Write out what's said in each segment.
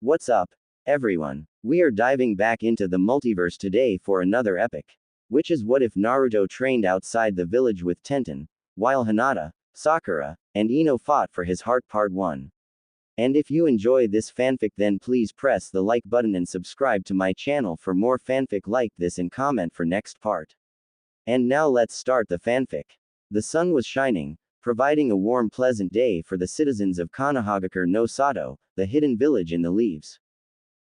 What's up, everyone? We are diving back into the multiverse today for another epic. Which is what if Naruto trained outside the village with Tenten, while Hinata, Sakura, and Ino fought for his heart part 1. And if you enjoy this fanfic, then please press the like button and subscribe to my channel for more fanfic like this and comment for next part. And now let's start the fanfic. The sun was shining, providing a warm pleasant day for the citizens of Konohagakure no Sato, the hidden village in the leaves.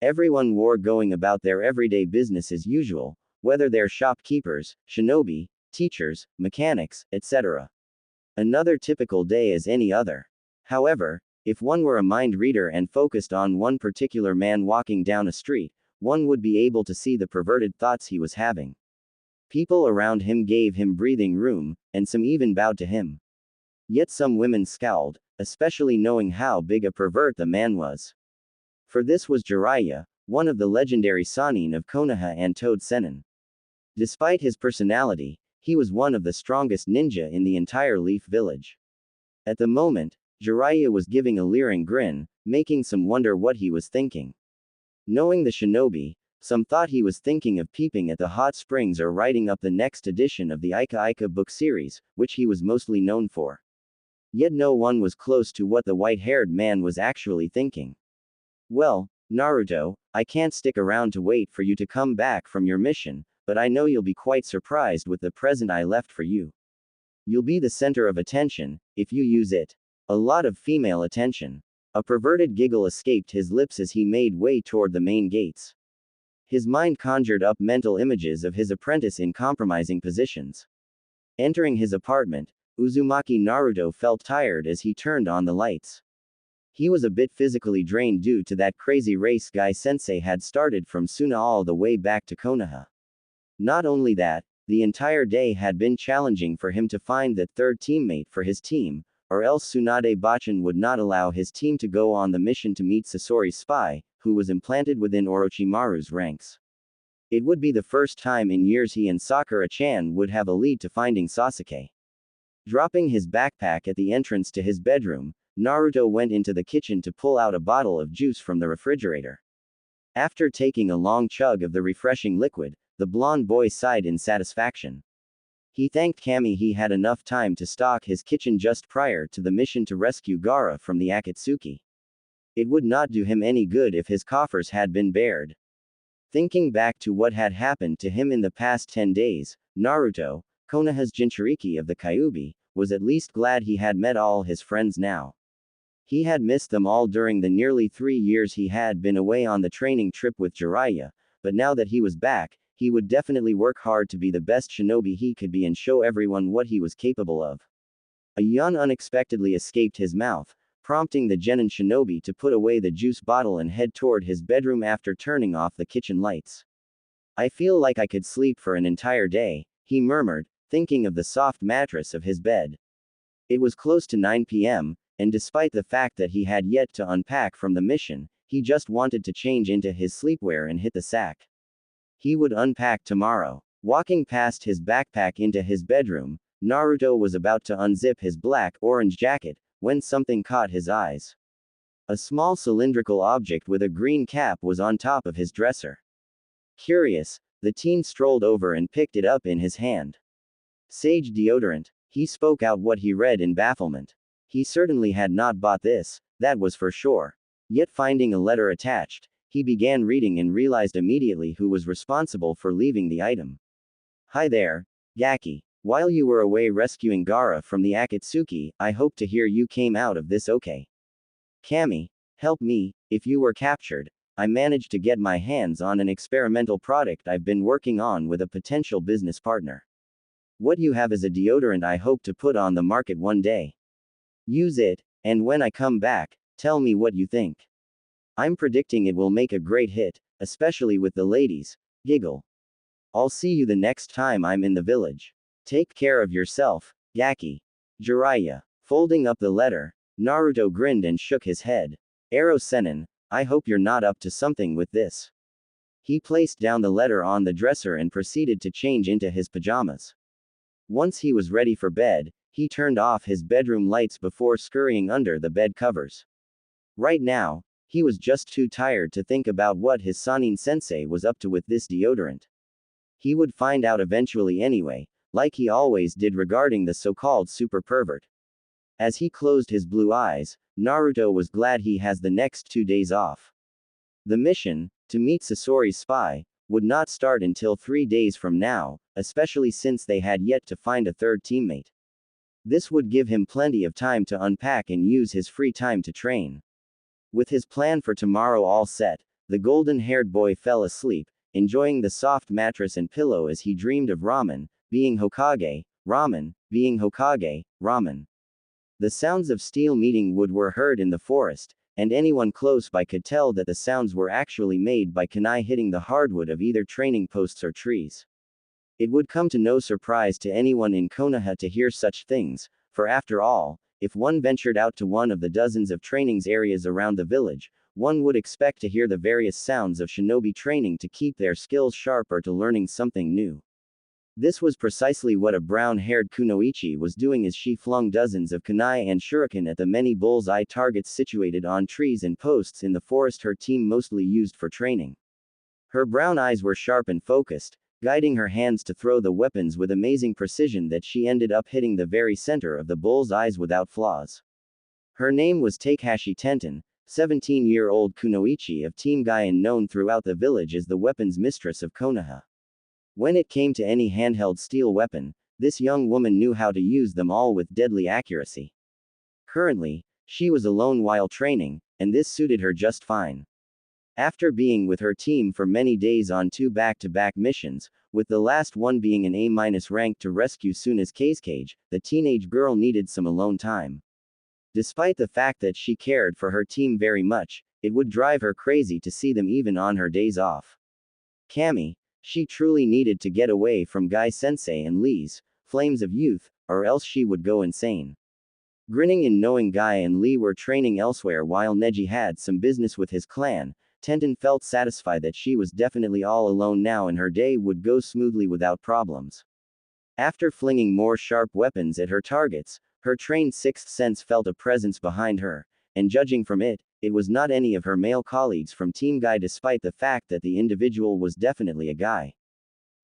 Everyone wore going about their everyday business as usual, whether they're shopkeepers, shinobi, teachers, mechanics, etc. Another typical day as any other. However, if one were a mind reader and focused on one particular man walking down a street, one would be able to see the perverted thoughts he was having. People around him gave him breathing room, and some even bowed to him. Yet some women scowled, especially knowing how big a pervert the man was. For this was Jiraiya, one of the legendary Sannin of Konoha and Toad Sennin. Despite his personality, he was one of the strongest ninja in the entire Leaf Village. At the moment, Jiraiya was giving a leering grin, making some wonder what he was thinking. Knowing the shinobi, some thought he was thinking of peeping at the hot springs or writing up the next edition of the Ika Ika book series, which he was mostly known for. Yet no one was close to what the white-haired man was actually thinking. Well, Naruto, I can't stick around to wait for you to come back from your mission, but I know you'll be quite surprised with the present I left for you. You'll be the center of attention, if you use it. A lot of female attention. A perverted giggle escaped his lips as he made way toward the main gates. His mind conjured up mental images of his apprentice in compromising positions. Entering his apartment, Uzumaki Naruto felt tired as he turned on the lights. He was a bit physically drained due to that crazy race guy sensei had started from Suna all the way back to Konoha. Not only that, the entire day had been challenging for him to find that third teammate for his team, or else Tsunade Bachan would not allow his team to go on the mission to meet Sasori's spy, who was implanted within Orochimaru's ranks. It would be the first time in years he and Sakura-chan would have a lead to finding Sasuke. Dropping his backpack at the entrance to his bedroom, Naruto went into the kitchen to pull out a bottle of juice from the refrigerator. After taking a long chug of the refreshing liquid, the blonde boy sighed in satisfaction. He thanked Kami he had enough time to stock his kitchen just prior to the mission to rescue Gaara from the Akatsuki. It would not do him any good if his coffers had been bared. Thinking back to what had happened to him in the past 10 days, Naruto, Konoha's Jinchuriki of the Kyuubi, was at least glad he had met all his friends now. He had missed them all during the nearly 3 years he had been away on the training trip with Jiraiya, but now that he was back, he would definitely work hard to be the best shinobi he could be and show everyone what he was capable of. A yawn unexpectedly escaped his mouth, prompting the genin shinobi to put away the juice bottle and head toward his bedroom after turning off the kitchen lights. I feel like I could sleep for an entire day, he murmured, thinking of the soft mattress of his bed. It was close to 9 p.m., and despite the fact that he had yet to unpack from the mission, he just wanted to change into his sleepwear and hit the sack. He would unpack tomorrow. Walking past his backpack into his bedroom, Naruto was about to unzip his black-orange jacket, when something caught his eyes. A small cylindrical object with a green cap was on top of his dresser. Curious, the teen strolled over and picked it up in his hand. Sage deodorant, he spoke out what he read in bafflement. He certainly had not bought this, that was for sure. Yet finding a letter attached, he began reading and realized immediately who was responsible for leaving the item. Hi there, Gaki. While you were away rescuing Gaara from the Akatsuki, I hope to hear you came out of this okay. Kami, help me, if you were captured, I managed to get my hands on an experimental product I've been working on with a potential business partner. What you have is a deodorant I hope to put on the market one day. Use it, and when I come back, tell me what you think. I'm predicting it will make a great hit, especially with the ladies. Giggle. I'll see you the next time I'm in the village. Take care of yourself, Gaki. Jiraiya. Folding up the letter, Naruto grinned and shook his head. Ero Sennin, I hope you're not up to something with this. He placed down the letter on the dresser and proceeded to change into his pajamas. Once he was ready for bed, he turned off his bedroom lights before scurrying under the bed covers. Right now, He was just too tired to think about what his Sanin-sensei was up to with this deodorant. He would find out eventually anyway, like he always did regarding the so-called super pervert. As he closed his blue eyes, Naruto was glad he has the next 2 days off. The mission, to meet Sasori's spy, would not start until 3 days from now, especially since they had yet to find a third teammate. This would give him plenty of time to unpack and use his free time to train. With his plan for tomorrow all set, the golden-haired boy fell asleep, enjoying the soft mattress and pillow as he dreamed of ramen, being Hokage, ramen, being Hokage, ramen. The sounds of steel meeting wood were heard in the forest, and anyone close by could tell that the sounds were actually made by kunai hitting the hardwood of either training posts or trees. It would come to no surprise to anyone in Konoha to hear such things, for after all, if one ventured out to one of the dozens of trainings areas around the village, one would expect to hear the various sounds of shinobi training to keep their skills sharp or to learning something new. This was precisely what a brown-haired kunoichi was doing as she flung dozens of kunai and shuriken at the many bull's-eye targets situated on trees and posts in the forest her team mostly used for training. Her brown eyes were sharp and focused, guiding her hands to throw the weapons with amazing precision that she ended up hitting the very center of the bull's eyes without flaws. Her name was Takashi Tenten, 17-year-old kunoichi of Team Gaian known throughout the village as the weapons mistress of Konoha. When it came to any handheld steel weapon, this young woman knew how to use them all with deadly accuracy. Currently, she was alone while training, and this suited her just fine. After being with her team for many days on 2 back-to-back missions, with the last one being an A- rank to rescue Suna's cage, the teenage girl needed some alone time. Despite the fact that she cared for her team very much, it would drive her crazy to see them even on her days off. Kami, she truly needed to get away from Guy-sensei and Lee's flames of youth, or else she would go insane. Grinning in knowing Guy and Lee were training elsewhere while Neji had some business with his clan, Tenten felt satisfied that she was definitely all alone now and her day would go smoothly without problems. After flinging more sharp weapons at her targets, her trained sixth sense felt a presence behind her, and judging from it, it was not any of her male colleagues from Team Guy despite the fact that the individual was definitely a guy.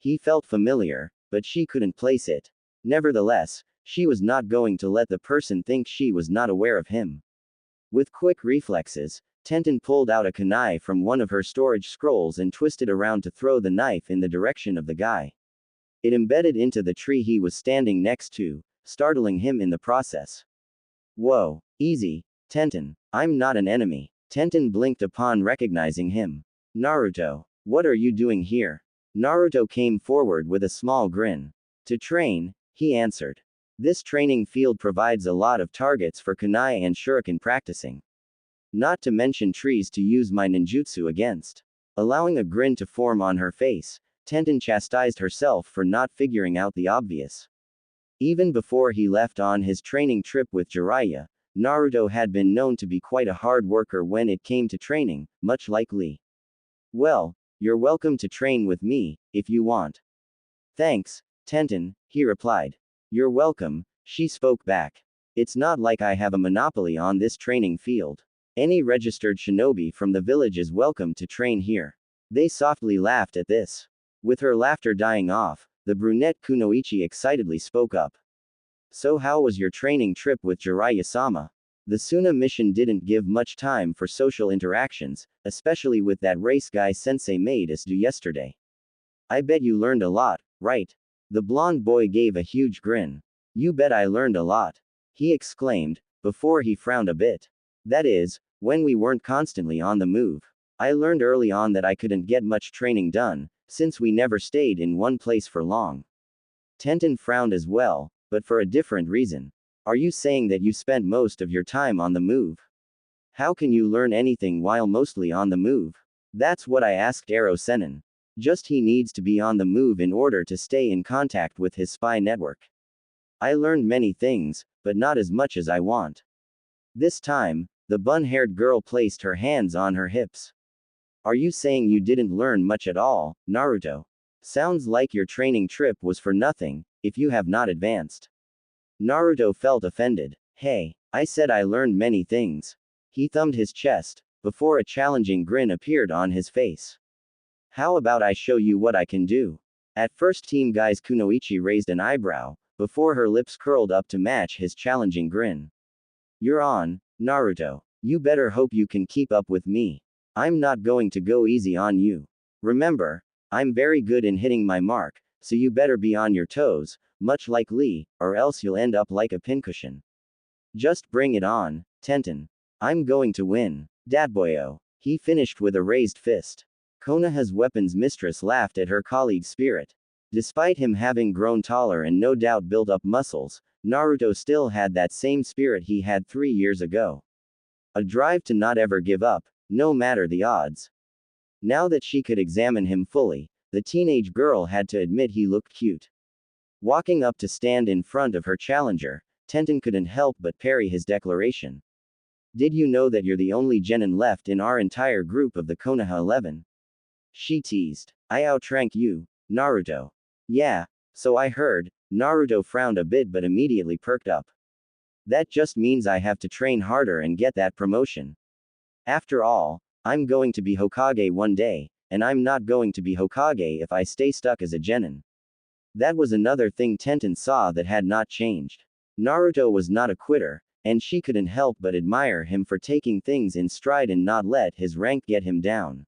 He felt familiar, but she couldn't place it. Nevertheless, she was not going to let the person think she was not aware of him. With quick reflexes, Tenten pulled out a kunai from one of her storage scrolls and twisted around to throw the knife in the direction of the guy. It embedded into the tree he was standing next to, startling him in the process. Whoa, easy, Tenten, I'm not an enemy. Tenten blinked upon recognizing him. Naruto, what are you doing here? Naruto came forward with a small grin. To train, he answered. This training field provides a lot of targets for kunai and shuriken practicing. Not to mention trees to use my ninjutsu against. Allowing a grin to form on her face, Tenten chastised herself for not figuring out the obvious. Even before he left on his training trip with Jiraiya, Naruto had been known to be quite a hard worker when it came to training, much like Lee. Well, you're welcome to train with me, if you want. Thanks, Tenten, he replied. You're welcome, she spoke back. It's not like I have a monopoly on this training field. Any registered shinobi from the village is welcome to train here. They softly laughed at this. With her laughter dying off, the brunette kunoichi excitedly spoke up. So how was your training trip with Jiraiya-sama? The Suna mission didn't give much time for social interactions, especially with that race guy sensei made us do yesterday. I bet you learned a lot, right? The blonde boy gave a huge grin. You bet I learned a lot, he exclaimed, before he frowned a bit. That is, when we weren't constantly on the move. I learned early on that I couldn't get much training done, since we never stayed in one place for long. Tenten frowned as well, but for a different reason. Are you saying that you spent most of your time on the move? How can you learn anything while mostly on the move? That's what I asked Ero Sennin. Just he needs to be on the move in order to stay in contact with his spy network. I learned many things, but not as much as I want. This time, the bun-haired girl placed her hands on her hips. Are you saying you didn't learn much at all, Naruto? Sounds like your training trip was for nothing, if you have not advanced. Naruto felt offended. Hey, I said I learned many things. He thumbed his chest, before a challenging grin appeared on his face. How about I show you what I can do? At first Team Guy's Kunoichi raised an eyebrow, before her lips curled up to match his challenging grin. You're on, Naruto. You better hope you can keep up with me. I'm not going to go easy on you. Remember, I'm very good in hitting my mark, so you better be on your toes, much like Lee, or else you'll end up like a pincushion. Just bring it on, Tenten. I'm going to win. Datboyo. He finished with a raised fist. Konoha's weapons mistress laughed at her colleague's spirit. Despite him having grown taller and no doubt built up muscles, Naruto still had that same spirit he had 3 years ago. A drive to not ever give up, no matter the odds. Now that she could examine him fully, the teenage girl had to admit he looked cute. Walking up to stand in front of her challenger, Tenten couldn't help but parry his declaration. Did you know that you're the only genin left in our entire group of the Konoha 11? She teased. I outrank you, Naruto. Yeah, so I heard. Naruto frowned a bit but immediately perked up. That just means I have to train harder and get that promotion. After all, I'm going to be Hokage one day, and I'm not going to be Hokage if I stay stuck as a genin. That was another thing Tenten saw that had not changed. Naruto was not a quitter, and she couldn't help but admire him for taking things in stride and not let his rank get him down.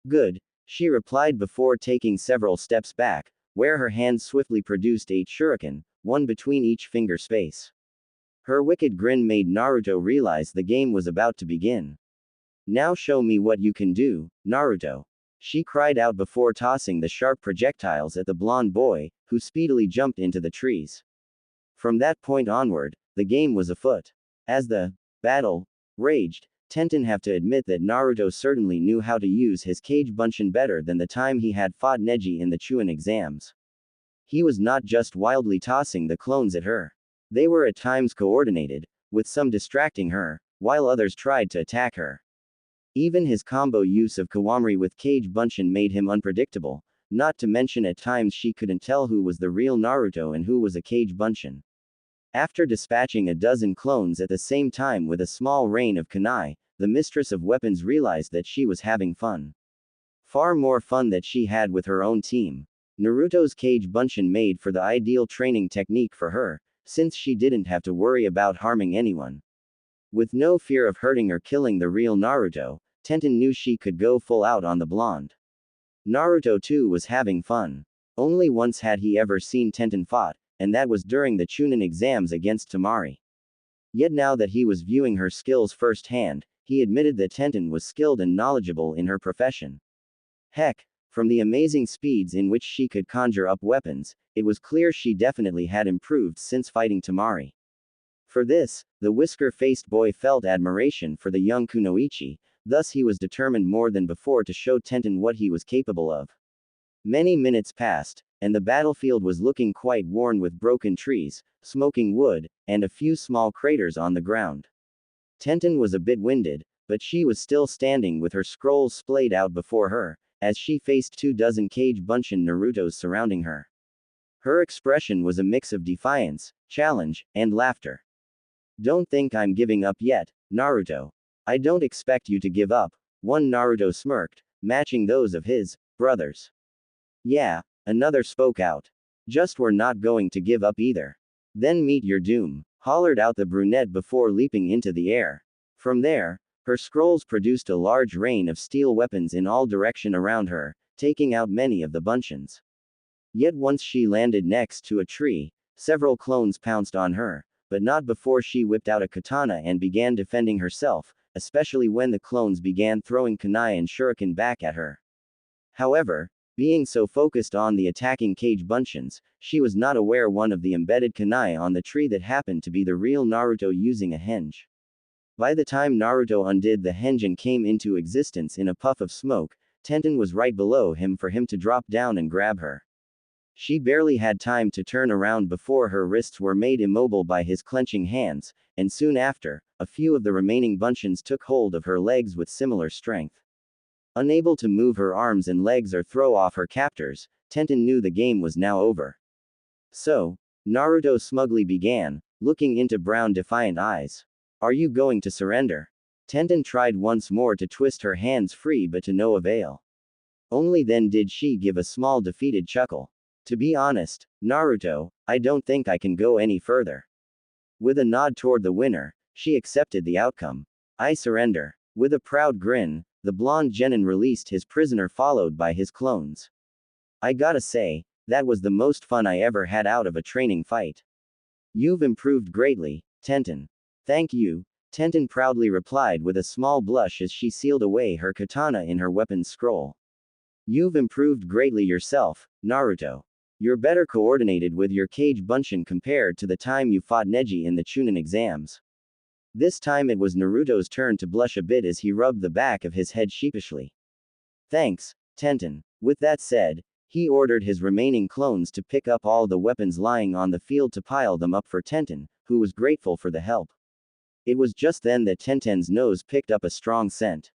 Good, she replied before taking several steps back, where her hands swiftly produced 8 shuriken, one between each finger space. Her wicked grin made Naruto realize the game was about to begin. Now show me what you can do, Naruto. She cried out before tossing the sharp projectiles at the blonde boy, who speedily jumped into the trees. From that point onward, the game was afoot. As the battle raged, Tenten have to admit that Naruto certainly knew how to use his Kage Bunshin better than the time he had fought Neji in the Chunin exams. He was not just wildly tossing the clones at her. They were at times coordinated, with some distracting her, while others tried to attack her. Even his combo use of Kawamori with Kage Bunshin made him unpredictable, not to mention at times she couldn't tell who was the real Naruto and who was a Kage Bunshin. After dispatching a dozen clones at the same time with a small rain of kunai, the mistress of weapons realized that she was having fun. Far more fun that she had with her own team. Naruto's Kage Bunshin made for the ideal training technique for her, since she didn't have to worry about harming anyone. With no fear of hurting or killing the real Naruto, Tenten knew she could go full out on the blonde. Naruto too was having fun. Only once had he ever seen Tenten fought, and that was during the Chunin exams against Temari. Yet now that he was viewing her skills firsthand, he admitted that Tenten was skilled and knowledgeable in her profession. Heck, from the amazing speeds in which she could conjure up weapons, it was clear she definitely had improved since fighting Temari. For this, the whisker-faced boy felt admiration for the young Kunoichi, thus he was determined more than before to show Tenten what he was capable of. Many minutes passed, and the battlefield was looking quite worn with broken trees, smoking wood, and a few small craters on the ground. Tenten was a bit winded, but she was still standing with her scrolls splayed out before her, as she faced 24 Kage Bunshin Narutos surrounding her. Her expression was a mix of defiance, challenge, and laughter. Don't think I'm giving up yet, Naruto. I don't expect you to give up, one Naruto smirked, matching those of his brothers. Yeah, another spoke out. Just we're not going to give up either. Then meet your doom, hollered out the brunette before leaping into the air. From there, her scrolls produced a large rain of steel weapons in all direction around her, taking out many of the Bunshins. Yet once she landed next to a tree, several clones pounced on her, but not before she whipped out a katana and began defending herself, especially when the clones began throwing kunai and shuriken back at her. However, being so focused on the attacking Kage Bunshins, she was not aware one of the embedded kunai on the tree that happened to be the real Naruto using a henge. By the time Naruto undid the henge and came into existence in a puff of smoke, Tenten was right below him for him to drop down and grab her. She barely had time to turn around before her wrists were made immobile by his clenching hands, and soon after, a few of the remaining Bunshins took hold of her legs with similar strength. Unable to move her arms and legs or throw off her captors, Tenten knew the game was now over. So, Naruto smugly began, looking into brown defiant eyes. Are you going to surrender? Tenten tried once more to twist her hands free but to no avail. Only then did she give a small defeated chuckle. To be honest, Naruto, I don't think I can go any further. With a nod toward the winner, she accepted the outcome. I surrender. With a proud grin, the blonde genin released his prisoner followed by his clones. I gotta say, that was the most fun I ever had out of a training fight. You've improved greatly, Tenten. Thank you, Tenten proudly replied with a small blush as she sealed away her katana in her weapons scroll. You've improved greatly yourself, Naruto. You're better coordinated with your Kage Bunshin compared to the time you fought Neji in the Chunin exams. This time it was Naruto's turn to blush a bit as he rubbed the back of his head sheepishly. Thanks, Tenten. With that said, he ordered his remaining clones to pick up all the weapons lying on the field to pile them up for Tenten, who was grateful for the help. It was just then that Tenten's nose picked up a strong scent.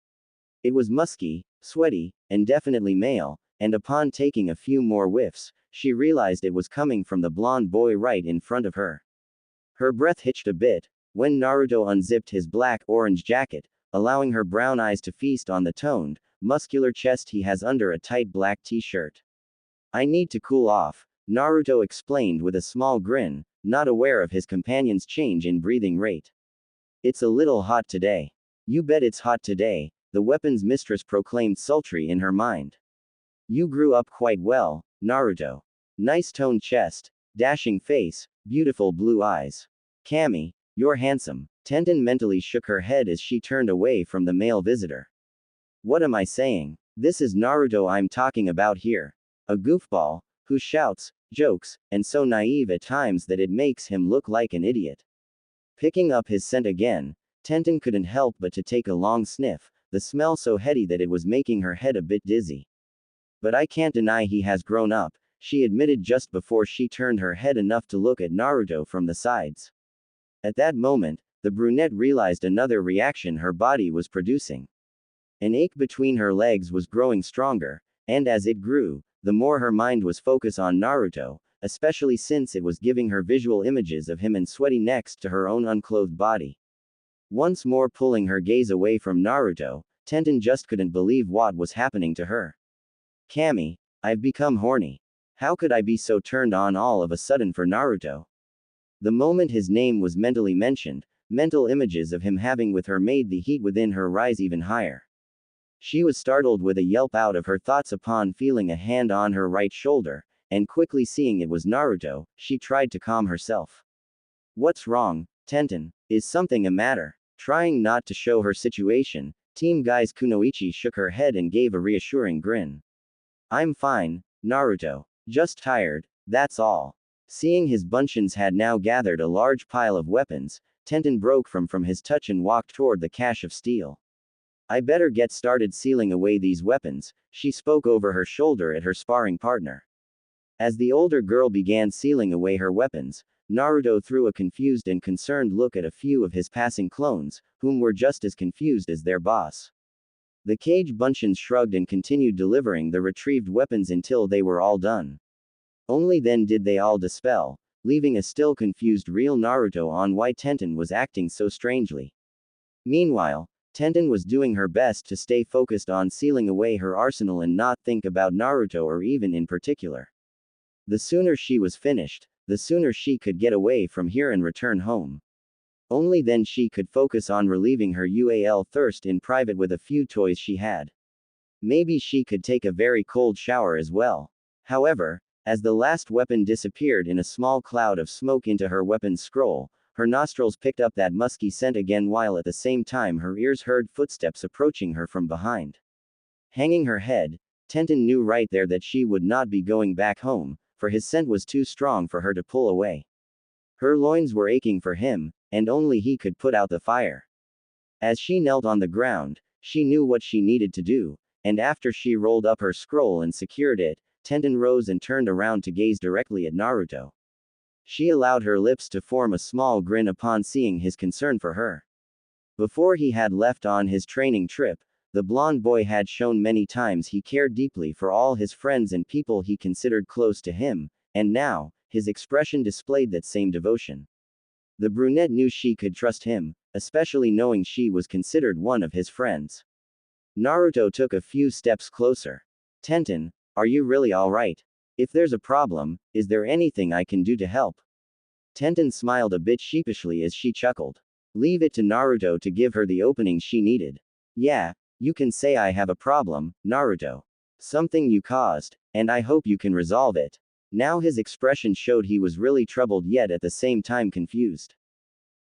It was musky, sweaty, and definitely male, and upon taking a few more whiffs, she realized it was coming from the blonde boy right in front of her. Her breath hitched a bit when Naruto unzipped his black-orange jacket, allowing her brown eyes to feast on the toned, muscular chest he has under a tight black t-shirt. I need to cool off, Naruto explained with a small grin, not aware of his companion's change in breathing rate. It's a little hot today. You bet it's hot today, the weapons mistress proclaimed sultry in her mind. You grew up quite well, Naruto. Nice toned chest, dashing face, beautiful blue eyes. Kami, you're handsome. Tenten mentally shook her head as she turned away from the male visitor. What am I saying? This is Naruto I'm talking about here. A goofball, who shouts, jokes, and so naive at times that it makes him look like an idiot. Picking up his scent again, Tenten couldn't help but to take a long sniff, the smell so heady that it was making her head a bit dizzy. But I can't deny he has grown up, she admitted just before she turned her head enough to look at Naruto from the sides. At that moment, the brunette realized another reaction her body was producing. An ache between her legs was growing stronger, and as it grew, the more her mind was focused on Naruto, especially since it was giving her visual images of him and sweaty next to her own unclothed body. Once more pulling her gaze away from Naruto, Tenten just couldn't believe what was happening to her. Kami, I've become horny. How could I be so turned on all of a sudden for Naruto? The moment his name was mentally mentioned, mental images of him having with her made the heat within her rise even higher. She was startled with a yelp out of her thoughts upon feeling a hand on her right shoulder, and quickly seeing it was Naruto, she tried to calm herself. What's wrong, Tenten? Is something a matter? Trying not to show her situation, Team Guy's Kunoichi shook her head and gave a reassuring grin. I'm fine, Naruto. Just tired, that's all. Seeing his bunshins had now gathered a large pile of weapons, Tenten broke from his touch and walked toward the cache of steel. I better get started sealing away these weapons, she spoke over her shoulder at her sparring partner. As the older girl began sealing away her weapons, Naruto threw a confused and concerned look at a few of his passing clones, whom were just as confused as their boss. The Kage Bunshins shrugged and continued delivering the retrieved weapons until they were all done. Only then did they all dispel, leaving a still confused real Naruto on why Tenten was acting so strangely. Meanwhile, Tenten was doing her best to stay focused on sealing away her arsenal and not think about Naruto or even in particular. The sooner she was finished, the sooner she could get away from here and return home. Only then she could focus on relieving her UAL thirst in private with a few toys she had. Maybe she could take a very cold shower as well. However, as the last weapon disappeared in a small cloud of smoke into her weapon's scroll, her nostrils picked up that musky scent again while at the same time her ears heard footsteps approaching her from behind. Hanging her head, Tenten knew right there that she would not be going back home, for his scent was too strong for her to pull away. Her loins were aching for him, and only he could put out the fire. As she knelt on the ground, she knew what she needed to do, and after she rolled up her scroll and secured it, Tenten rose and turned around to gaze directly at Naruto. She allowed her lips to form a small grin upon seeing his concern for her. Before he had left on his training trip, the blonde boy had shown many times he cared deeply for all his friends and people he considered close to him, and now, his expression displayed that same devotion. The brunette knew she could trust him, especially knowing she was considered one of his friends. Naruto took a few steps closer. Tenten, are you really alright? If there's a problem, is there anything I can do to help? Tenten smiled a bit sheepishly as she chuckled. Leave it to Naruto to give her the opening she needed. Yeah, you can say I have a problem, Naruto. Something you caused, and I hope you can resolve it. Now his expression showed he was really troubled yet at the same time confused.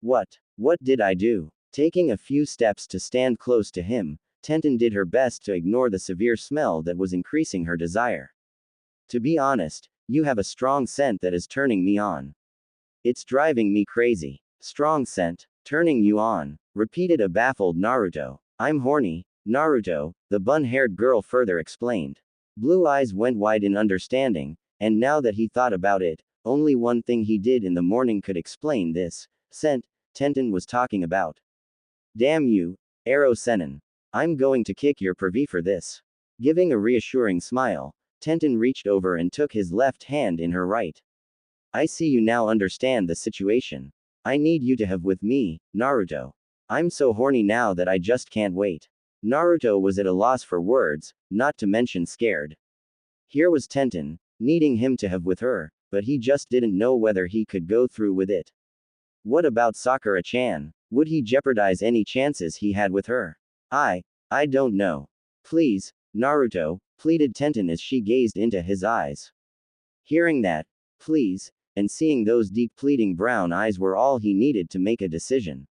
What did I do? Taking a few steps to stand close to him, Tenten did her best to ignore the severe smell that was increasing her desire. To be honest, you have a strong scent that is turning me on. It's driving me crazy. Strong scent, turning you on, repeated a baffled Naruto. I'm horny, Naruto, the bun-haired girl further explained. Blue eyes went wide in understanding, and now that he thought about it, only one thing he did in the morning could explain this scent Tenten was talking about. Damn you, Arrow Senin. I'm going to kick your pervy for this. Giving a reassuring smile, Tenten reached over and took his left hand in her right. I see you now understand the situation. I need you to have with me, Naruto. I'm so horny now that I just can't wait. Naruto was at a loss for words, not to mention scared. Here was Tenten, needing him to have with her, but he just didn't know whether he could go through with it. What about Sakura-chan? Would he jeopardize any chances he had with her? I don't know. Please, Naruto, pleaded Tenten as she gazed into his eyes. Hearing that, please, and seeing those deep pleading brown eyes were all he needed to make a decision.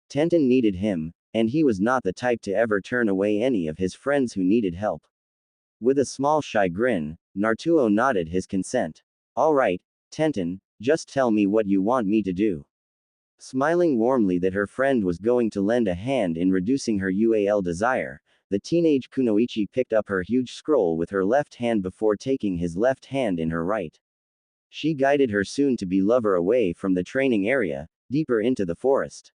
Tenten needed him, and he was not the type to ever turn away any of his friends who needed help. With a small shy grin, Naruto nodded his consent. Alright, Tenten, just tell me what you want me to do. Smiling warmly that her friend was going to lend a hand in reducing her UAL desire, the teenage Kunoichi picked up her huge scroll with her left hand before taking his left hand in her right. She guided her soon-to-be lover away from the training area, deeper into the forest.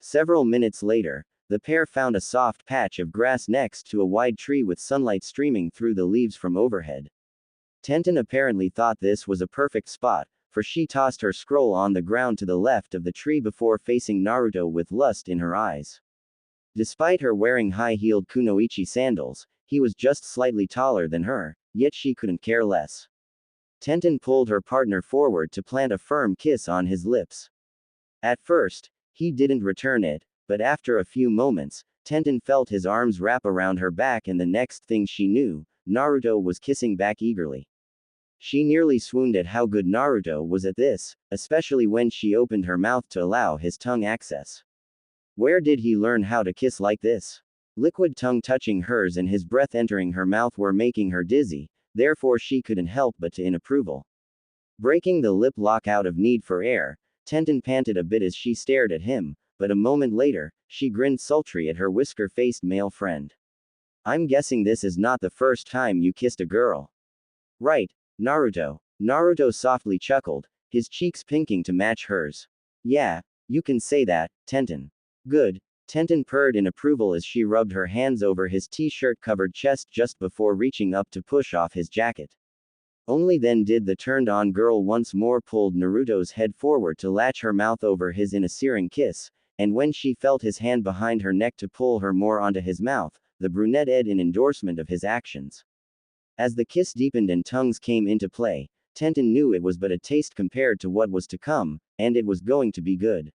Several minutes later, the pair found a soft patch of grass next to a wide tree with sunlight streaming through the leaves from overhead. Tenten apparently thought this was a perfect spot, for she tossed her scroll on the ground to the left of the tree before facing Naruto with lust in her eyes. Despite her wearing high-heeled kunoichi sandals, he was just slightly taller than her, yet she couldn't care less. Tenten pulled her partner forward to plant a firm kiss on his lips. At first, he didn't return it, but after a few moments, Tenten felt his arms wrap around her back and the next thing she knew, Naruto was kissing back eagerly. She nearly swooned at how good Naruto was at this, especially when she opened her mouth to allow his tongue access. Where did he learn how to kiss like this? Liquid tongue touching hers and his breath entering her mouth were making her dizzy, therefore she couldn't help but to in approval. Breaking the lip lock out of need for air, Tenten panted a bit as she stared at him, but a moment later, she grinned sultry at her whisker-faced male friend. I'm guessing this is not the first time you kissed a girl. Right, Naruto. Naruto softly chuckled, his cheeks pinking to match hers. Yeah, you can say that, Tenten. Good. Tenten purred in approval as she rubbed her hands over his t-shirt covered chest just before reaching up to push off his jacket. Only then did the turned-on girl once more pulled Naruto's head forward to latch her mouth over his in a searing kiss, and when she felt his hand behind her neck to pull her more onto his mouth, the brunette edged in endorsement of his actions. As the kiss deepened and tongues came into play, Tenten knew it was but a taste compared to what was to come, and it was going to be good.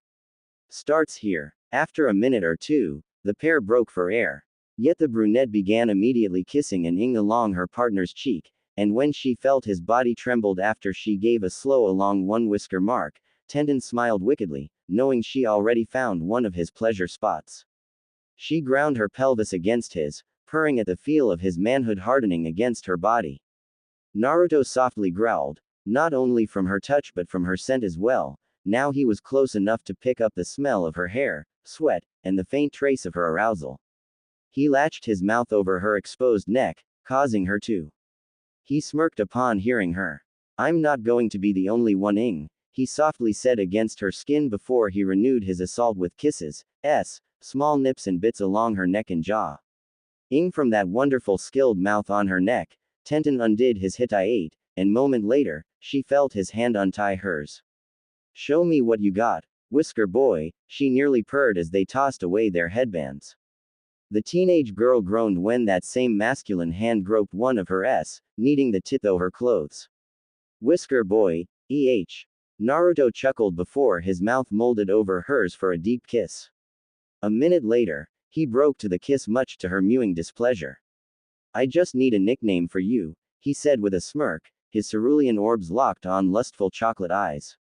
Starts here. After a minute or two, the pair broke for air. Yet the brunette began immediately kissing and ing along her partner's cheek, and when she felt his body trembled after she gave a slow along one whisker mark, Tenten smiled wickedly, knowing she already found one of his pleasure spots. She ground her pelvis against his, purring at the feel of his manhood hardening against her body. Naruto softly growled, not only from her touch but from her scent as well. Now he was close enough to pick up the smell of her hair, sweat, and the faint trace of her arousal. He latched his mouth over her exposed neck, causing her to. He smirked upon hearing her. I'm not going to be the only one ing, he softly said against her skin before he renewed his assault with kisses, small nips and bits along her neck and jaw. Ing from that wonderful skilled mouth on her neck, Tenten undid his hitai, and moment later, she felt his hand untie hers. Show me what you got. Whisker boy, she nearly purred as they tossed away their headbands. The teenage girl groaned when that same masculine hand groped one of her kneading the tit through her clothes. Whisker boy, Naruto chuckled before his mouth molded over hers for a deep kiss. A minute later, he broke to the kiss much to her mewing displeasure. I just need a nickname for you, he said with a smirk, his cerulean orbs locked on lustful chocolate eyes.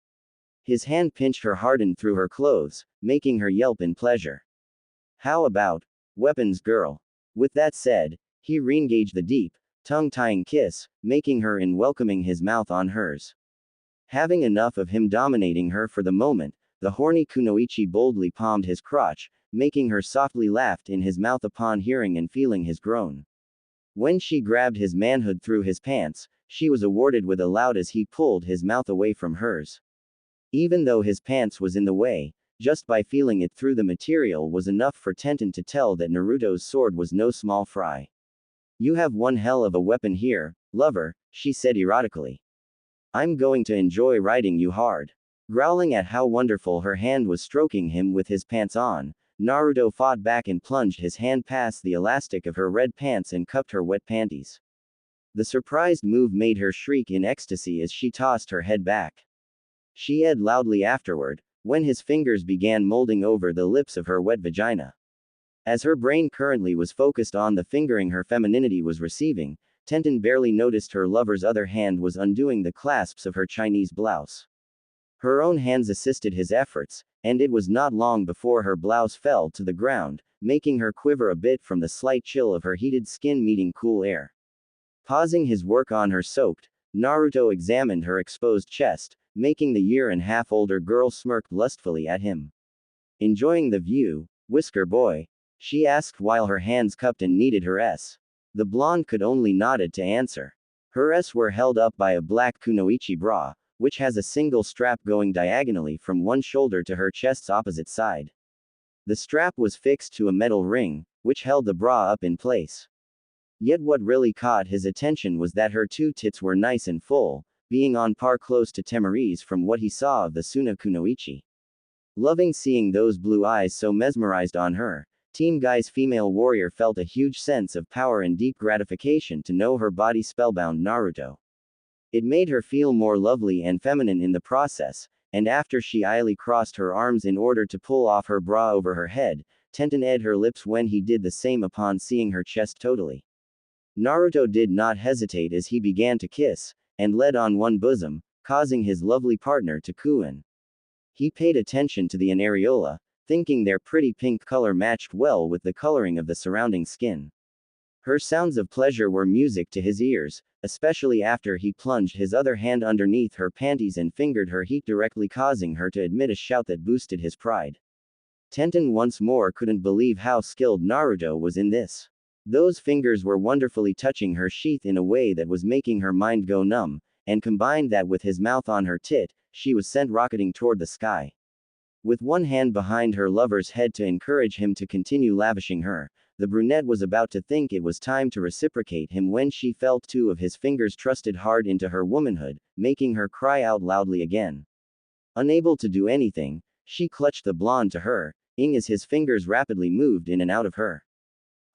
His hand pinched her hardened through her clothes, making her yelp in pleasure. How about, weapons girl? With that said, he re-engaged the deep, tongue-tying kiss, making her in welcoming his mouth on hers. Having enough of him dominating her for the moment, the horny kunoichi boldly palmed his crotch, making her softly laugh in his mouth upon hearing and feeling his groan. When she grabbed his manhood through his pants, she was awarded with a loud as he pulled his mouth away from hers. Even though his pants was in the way, just by feeling it through the material was enough for Tenten to tell that Naruto's sword was no small fry. You have one hell of a weapon here, lover, she said erotically. I'm going to enjoy riding you hard. Growling at how wonderful her hand was stroking him with his pants on, Naruto fought back and plunged his hand past the elastic of her red pants and cupped her wet panties. The surprised move made her shriek in ecstasy as she tossed her head back. She ed loudly afterward, when his fingers began molding over the lips of her wet vagina. As her brain currently was focused on the fingering her femininity was receiving, Tenten barely noticed her lover's other hand was undoing the clasps of her Chinese blouse. Her own hands assisted his efforts, and it was not long before her blouse fell to the ground, making her quiver a bit from the slight chill of her heated skin meeting cool air. Pausing his work on her soaked, Naruto examined her exposed chest, making the year-and-a-half-older girl smirk lustfully at him. Enjoying the view, Whisker boy? She asked while her hands cupped and kneaded her S. The blonde could only nodded to answer. Her S were held up by a black kunoichi bra, which has a single strap going diagonally from one shoulder to her chest's opposite side. The strap was fixed to a metal ring, which held the bra up in place. Yet what really caught his attention was that her two tits were nice and full, being on par close to Temari's from what he saw of the Suna kunoichi. Loving seeing those blue eyes so mesmerized on her, Team Guy's female warrior felt a huge sense of power and deep gratification to know her body spellbound Naruto. It made her feel more lovely and feminine in the process, and after she idly crossed her arms in order to pull off her bra over her head, Tenten ed her lips when he did the same upon seeing her chest totally. Naruto did not hesitate as he began to kiss, and led on one bosom, causing his lovely partner to coo. He paid attention to the areola, thinking their pretty pink color matched well with the coloring of the surrounding skin. Her sounds of pleasure were music to his ears, especially after he plunged his other hand underneath her panties and fingered her heat directly causing her to emit a shout that boosted his pride. Tenten once more couldn't believe how skilled Naruto was in this. Those fingers were wonderfully touching her sheath in a way that was making her mind go numb, and combined that with his mouth on her tit, she was sent rocketing toward the sky. With one hand behind her lover's head to encourage him to continue lavishing her, the brunette was about to think it was time to reciprocate him when she felt two of his fingers thrusted hard into her womanhood, making her cry out loudly again. Unable to do anything, she clutched the blonde to her, as his fingers rapidly moved in and out of her.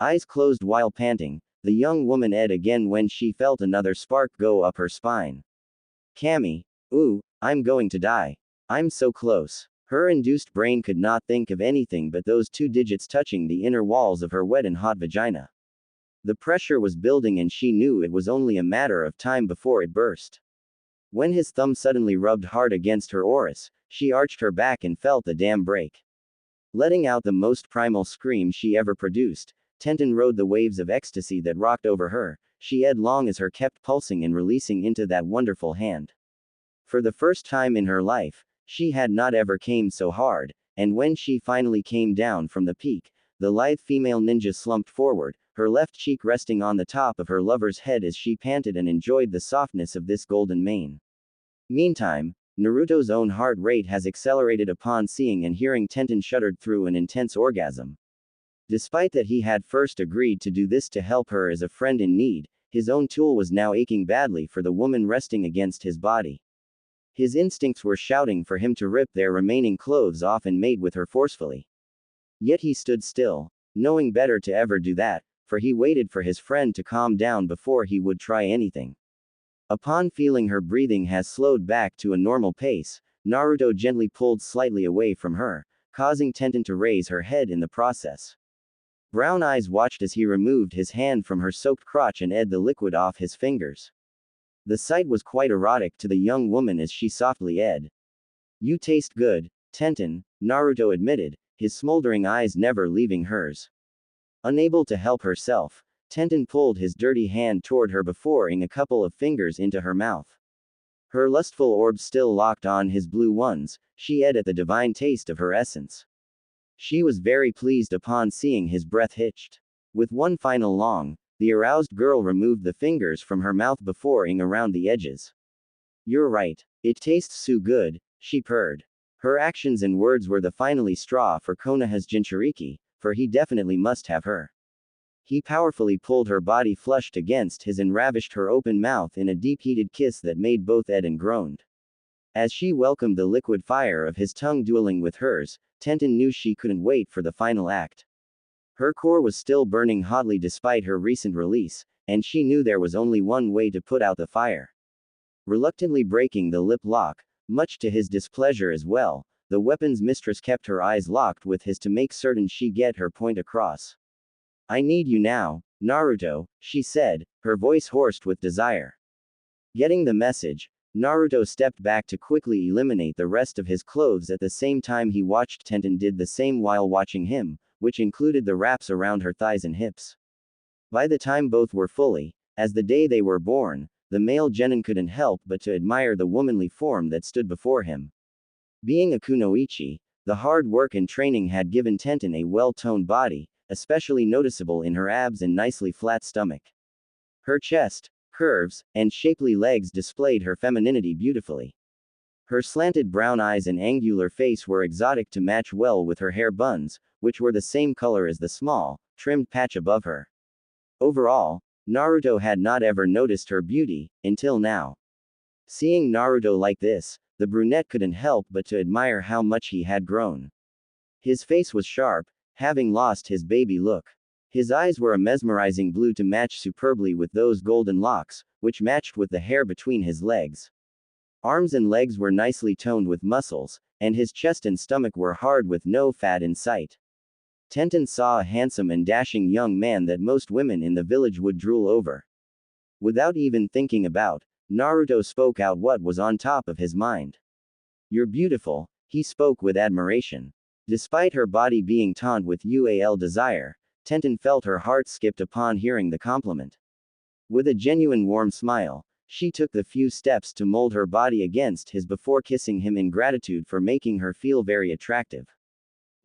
Eyes closed while panting, the young woman ed again when she felt another spark go up her spine. Cammy, ooh, I'm going to die. I'm so close. Her induced brain could not think of anything but those two digits touching the inner walls of her wet and hot vagina. The pressure was building and she knew it was only a matter of time before it burst. When his thumb suddenly rubbed hard against her orris, she arched her back and felt the dam break. Letting out the most primal scream she ever produced, Tenten rode the waves of ecstasy that rocked over her, she ed long as her kept pulsing and releasing into that wonderful hand. For the first time in her life, she had not ever came so hard, and when she finally came down from the peak, the lithe female ninja slumped forward, her left cheek resting on the top of her lover's head as she panted and enjoyed the softness of this golden mane. Meantime, Naruto's own heart rate has accelerated upon seeing and hearing Tenten shuddered through an intense orgasm. Despite that he had first agreed to do this to help her as a friend in need, his own tool was now aching badly for the woman resting against his body. His instincts were shouting for him to rip their remaining clothes off and mate with her forcefully. Yet he stood still, knowing better to ever do that, for he waited for his friend to calm down before he would try anything. Upon feeling her breathing has slowed back to a normal pace, Naruto gently pulled slightly away from her, causing Tenten to raise her head in the process. Brown eyes watched as he removed his hand from her soaked crotch and edged the liquid off his fingers. The sight was quite erotic to the young woman as she softly edged. "You taste good, Tenten," Naruto admitted, his smoldering eyes never leaving hers. Unable to help herself, Tenten pulled his dirty hand toward her before ing a couple of fingers into her mouth. Her lustful orbs still locked on his blue ones, she edged at the divine taste of her essence. She was very pleased upon seeing his breath hitched. With one final long, the aroused girl removed the fingers from her mouth before ing around the edges. "You're right. It tastes so good," she purred. Her actions and words were the finally straw for Konoha's Jinchuriki, for he definitely must have her. He powerfully pulled her body flushed against his and ravished her open mouth in a deep-heated kiss that made both edge and groaned. As she welcomed the liquid fire of his tongue dueling with hers, Tenten knew she couldn't wait for the final act. Her core was still burning hotly despite her recent release, and she knew there was only one way to put out the fire. Reluctantly breaking the lip lock, much to his displeasure as well, the weapon's mistress kept her eyes locked with his to make certain she get her point across. "I need you now, Naruto," she said, her voice hoarse with desire. Getting the message, Naruto stepped back to quickly eliminate the rest of his clothes at the same time he watched Tenten did the same while watching him, which included the wraps around her thighs and hips. By the time both were fully, as the day they were born, the male genin couldn't help but to admire the womanly form that stood before him. Being a kunoichi, the hard work and training had given Tenten a well-toned body, especially noticeable in her abs and nicely flat stomach. Her chest, curves, and shapely legs displayed her femininity beautifully. Her slanted brown eyes and angular face were exotic to match well with her hair buns, which were the same color as the small, trimmed patch above her. Overall, Naruto had not ever noticed her beauty, until now. Seeing Naruto like this, the brunette couldn't help but to admire how much he had grown. His face was sharp, having lost his baby look. His eyes were a mesmerizing blue to match superbly with those golden locks, which matched with the hair between his legs. Arms and legs were nicely toned with muscles, and his chest and stomach were hard with no fat in sight. Tenten saw a handsome and dashing young man that most women in the village would drool over. Without even thinking about, Naruto spoke out what was on top of his mind. "You're beautiful," he spoke with admiration. Despite her body being taut with UAL desire, Tenten felt her heart skipped upon hearing the compliment. With a genuine warm smile, she took the few steps to mold her body against his before kissing him in gratitude for making her feel very attractive.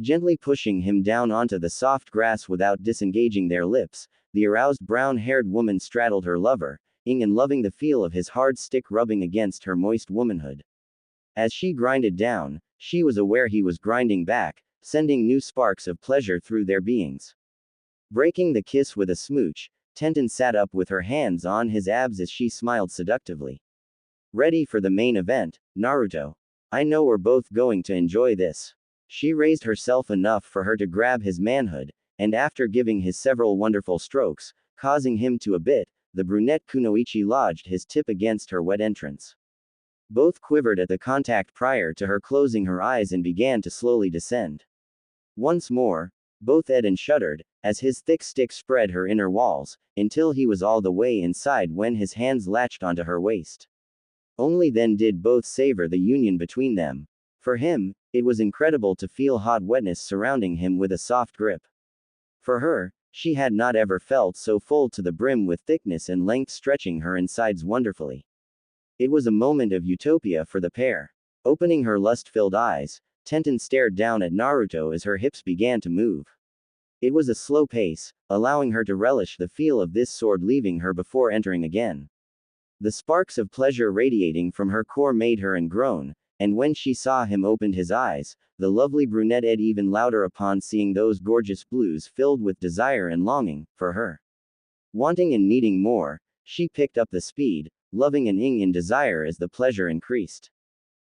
Gently pushing him down onto the soft grass without disengaging their lips, the aroused brown-haired woman straddled her lover, and loving the feel of his hard stick rubbing against her moist womanhood. As she grinded down, she was aware he was grinding back, sending new sparks of pleasure through their beings. Breaking the kiss with a smooch, Tenten sat up with her hands on his abs as she smiled seductively. "Ready for the main event, Naruto? I know we're both going to enjoy this." She raised herself enough for her to grab his manhood, and after giving his several wonderful strokes, causing him to a bit, the brunette kunoichi lodged his tip against her wet entrance. Both quivered at the contact prior to her closing her eyes and began to slowly descend. Once more, both edged and shuddered, as his thick stick spread her inner walls, until he was all the way inside when his hands latched onto her waist. Only then did both savor the union between them. For him, it was incredible to feel hot wetness surrounding him with a soft grip. For her, she had not ever felt so full to the brim with thickness and length stretching her insides wonderfully. It was a moment of utopia for the pair. Opening her lust-filled eyes, Tenten stared down at Naruto as her hips began to move. It was a slow pace, allowing her to relish the feel of this sword leaving her before entering again. The sparks of pleasure radiating from her core made her groan, and when she saw him opened his eyes, the lovely brunette edged even louder upon seeing those gorgeous blues filled with desire and longing for her. Wanting and needing more, she picked up the speed, loving and ing in desire as the pleasure increased.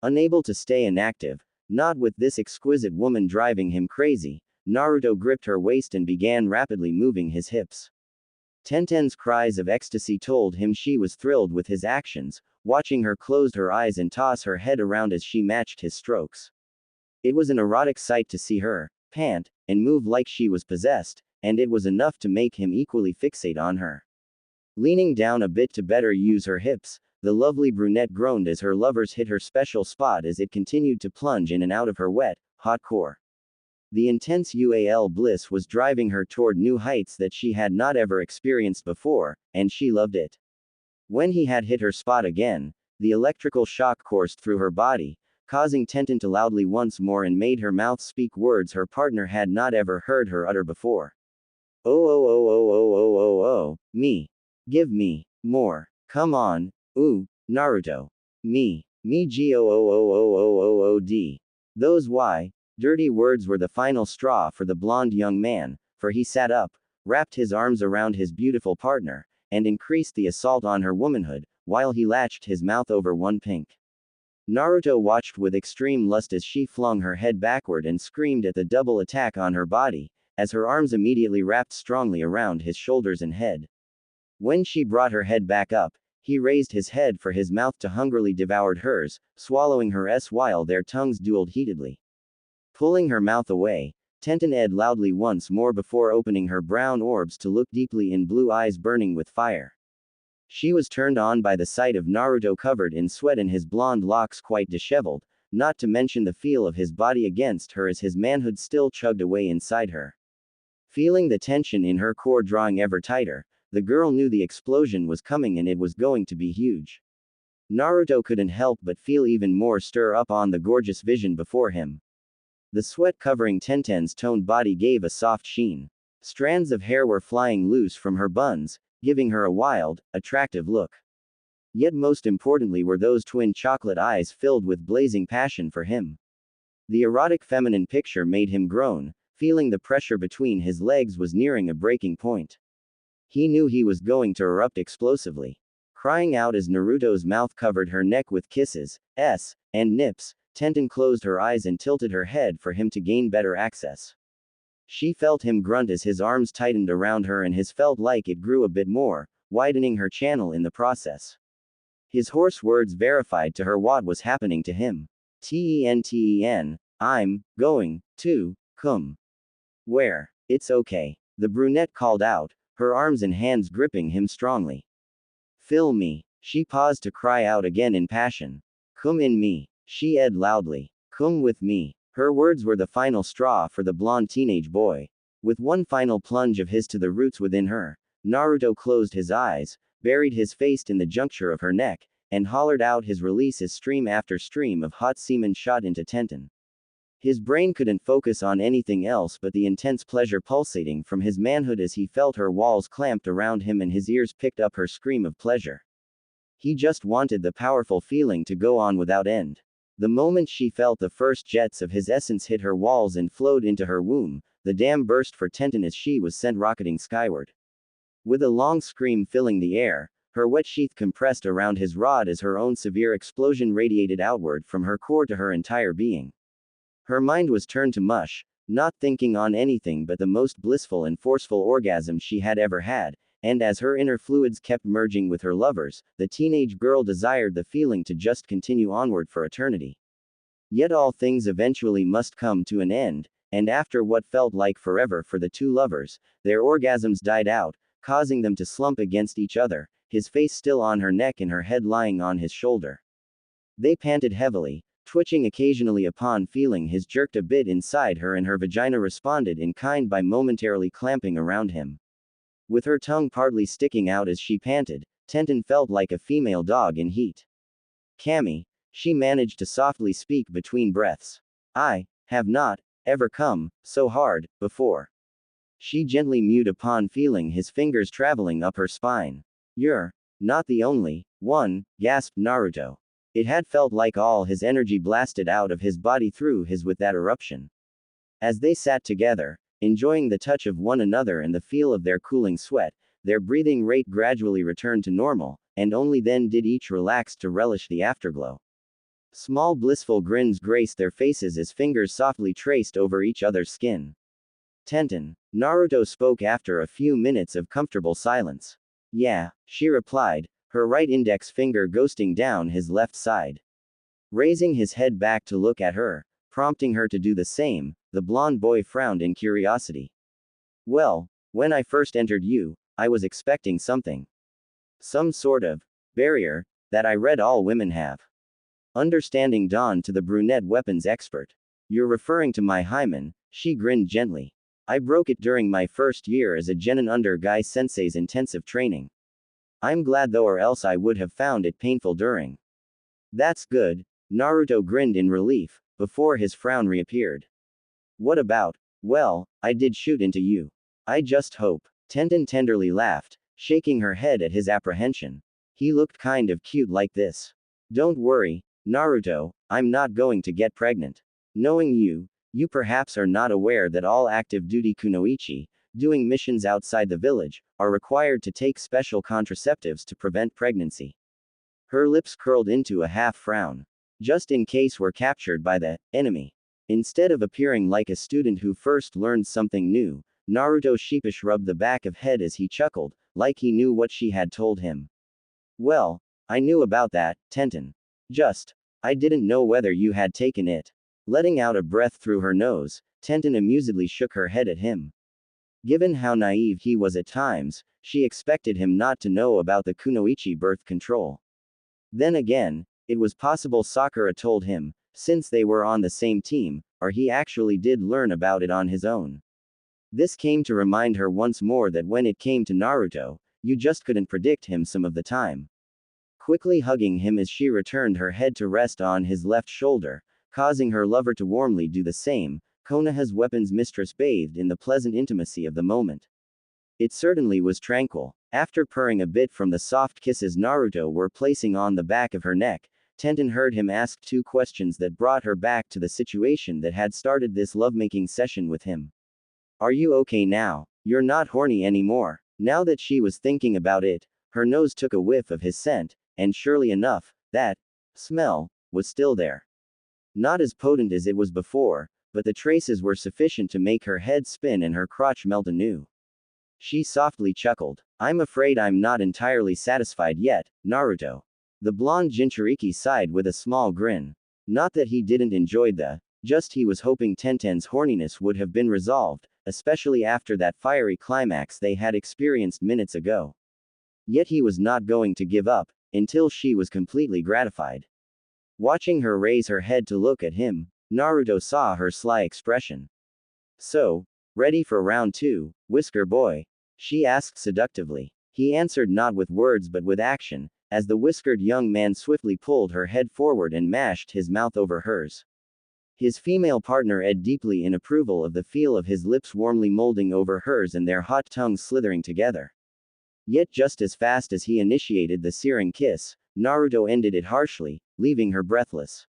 Unable to stay inactive, not with this exquisite woman driving him crazy, Naruto gripped her waist and began rapidly moving his hips. Tenten's cries of ecstasy told him she was thrilled with his actions, watching her close her eyes and toss her head around as she matched his strokes. It was an erotic sight to see her pant and move like she was possessed, and it was enough to make him equally fixate on her. Leaning down a bit to better use her hips, the lovely brunette groaned as her lovers hit her special spot as it continued to plunge in and out of her wet, hot core. The intense UAL bliss was driving her toward new heights that she had not ever experienced before, and she loved it. When he had hit her spot again, the electrical shock coursed through her body, causing Tenten to loudly once more and made her mouth speak words her partner had not ever heard her utter before. Oh oh oh oh oh oh oh oh, me. Give me more. Come on. Ooh, Naruto. Me G-O-O-O-O-O-O-O-D. Those dirty words were the final straw for the blonde young man, for he sat up, wrapped his arms around his beautiful partner, and increased the assault on her womanhood, while he latched his mouth over one pink. Naruto watched with extreme lust as she flung her head backward and screamed at the double attack on her body, as her arms immediately wrapped strongly around his shoulders and head. When she brought her head back up, he raised his head for his mouth to hungrily devoured hers, swallowing her while their tongues dueled heatedly. Pulling her mouth away, Tenten ed loudly once more before opening her brown orbs to look deeply in blue eyes burning with fire. She was turned on by the sight of Naruto covered in sweat and his blonde locks quite disheveled, not to mention the feel of his body against her as his manhood still chugged away inside her. Feeling the tension in her core drawing ever tighter, the girl knew the explosion was coming and it was going to be huge. Naruto couldn't help but feel even more stir up on the gorgeous vision before him. The sweat covering Tenten's toned body gave a soft sheen. Strands of hair were flying loose from her buns, giving her a wild, attractive look. Yet most importantly were those twin chocolate eyes filled with blazing passion for him. The erotic feminine picture made him groan, feeling the pressure between his legs was nearing a breaking point. He knew he was going to erupt explosively. Crying out as Naruto's mouth covered her neck with kisses, and nips, Tenten closed her eyes and tilted her head for him to gain better access. She felt him grunt as his arms tightened around her and his felt like it grew a bit more, widening her channel in the process. His hoarse words verified to her what was happening to him. Ten, I'm going to come. Where? It's okay. The brunette called out, her arms and hands gripping him strongly. Fill me. She paused to cry out again in passion. Come in me. She ed loudly. Come with me. Her words were the final straw for the blonde teenage boy. With one final plunge of his to the roots within her, Naruto closed his eyes, buried his face in the juncture of her neck, and hollered out his release as stream after stream of hot semen shot into Tenten. His brain couldn't focus on anything else but the intense pleasure pulsating from his manhood as he felt her walls clamped around him and his ears picked up her scream of pleasure. He just wanted the powerful feeling to go on without end. The moment she felt the first jets of his essence hit her walls and flowed into her womb, the dam burst for Tenten as she was sent rocketing skyward. With a long scream filling the air, her wet sheath compressed around his rod as her own severe explosion radiated outward from her core to her entire being. Her mind was turned to mush, not thinking on anything but the most blissful and forceful orgasm she had ever had, and as her inner fluids kept merging with her lovers, the teenage girl desired the feeling to just continue onward for eternity. Yet all things eventually must come to an end, and after what felt like forever for the two lovers, their orgasms died out, causing them to slump against each other, his face still on her neck and her head lying on his shoulder. They panted heavily, twitching occasionally upon feeling his jerked a bit inside her, and her vagina responded in kind by momentarily clamping around him. With her tongue partly sticking out as she panted, Tenten felt like a female dog in heat. Cammy, she managed to softly speak between breaths. I have not ever come so hard before. She gently mewed upon feeling his fingers traveling up her spine. You're not the only one, gasped Naruto. It had felt like all his energy blasted out of his body through his with that eruption. As they sat together, enjoying the touch of one another and the feel of their cooling sweat, their breathing rate gradually returned to normal, and only then did each relax to relish the afterglow. Small blissful grins graced their faces as fingers softly traced over each other's skin. Tenten, Naruto spoke after a few minutes of comfortable silence. Yeah, she replied, her right index finger ghosting down his left side. Raising his head back to look at her, prompting her to do the same, the blonde boy frowned in curiosity. Well, when I first entered you, I was expecting something. Some sort of barrier that I read all women have. Understanding dawned to the brunette weapons expert. You're referring to my hymen, she grinned gently. I broke it during my first year as a genin under Guy Sensei's intensive training. I'm glad though, or else I would have found it painful during. That's good, Naruto grinned in relief, before his frown reappeared. What about? Well, I did shoot into you. I just hope. Tenten tenderly laughed, shaking her head at his apprehension. He looked kind of cute like this. Don't worry, Naruto, I'm not going to get pregnant. Knowing you, you perhaps are not aware that all active duty kunoichi, doing missions outside the village, are required to take special contraceptives to prevent pregnancy. Her lips curled into a half frown. Just in case we're captured by the enemy. Instead of appearing like a student who first learned something new, Naruto sheepish rubbed the back of head as he chuckled, like he knew what she had told him. Well, I knew about that, Tenten. I didn't know whether you had taken it. Letting out a breath through her nose, Tenten amusedly shook her head at him. Given how naive he was at times, she expected him not to know about the kunoichi birth control. Then again, it was possible Sakura told him, since they were on the same team, or he actually did learn about it on his own. This came to remind her once more that when it came to Naruto, you just couldn't predict him some of the time. Quickly hugging him as she returned her head to rest on his left shoulder, causing her lover to warmly do the same, Konoha's weapons mistress bathed in the pleasant intimacy of the moment. It certainly was tranquil. After purring a bit from the soft kisses Naruto were placing on the back of her neck, Tenten heard him ask two questions that brought her back to the situation that had started this lovemaking session with him. Are you okay now? You're not horny anymore. Now that she was thinking about it, her nose took a whiff of his scent, and surely enough, that smell was still there. Not as potent as it was before, but the traces were sufficient to make her head spin and her crotch melt anew. She softly chuckled. I'm afraid I'm not entirely satisfied yet, Naruto. The blonde Jinchuriki sighed with a small grin. Not that he didn't enjoy just he was hoping Tenten's horniness would have been resolved, especially after that fiery climax they had experienced minutes ago. Yet he was not going to give up, until she was completely gratified. Watching her raise her head to look at him, Naruto saw her sly expression. So, ready for round 2, Whisker Boy? She asked seductively. He answered not with words but with action, as the whiskered young man swiftly pulled her head forward and mashed his mouth over hers. His female partner edged deeply in approval of the feel of his lips warmly molding over hers and their hot tongues slithering together. Yet just as fast as he initiated the searing kiss, Naruto ended it harshly, leaving her breathless.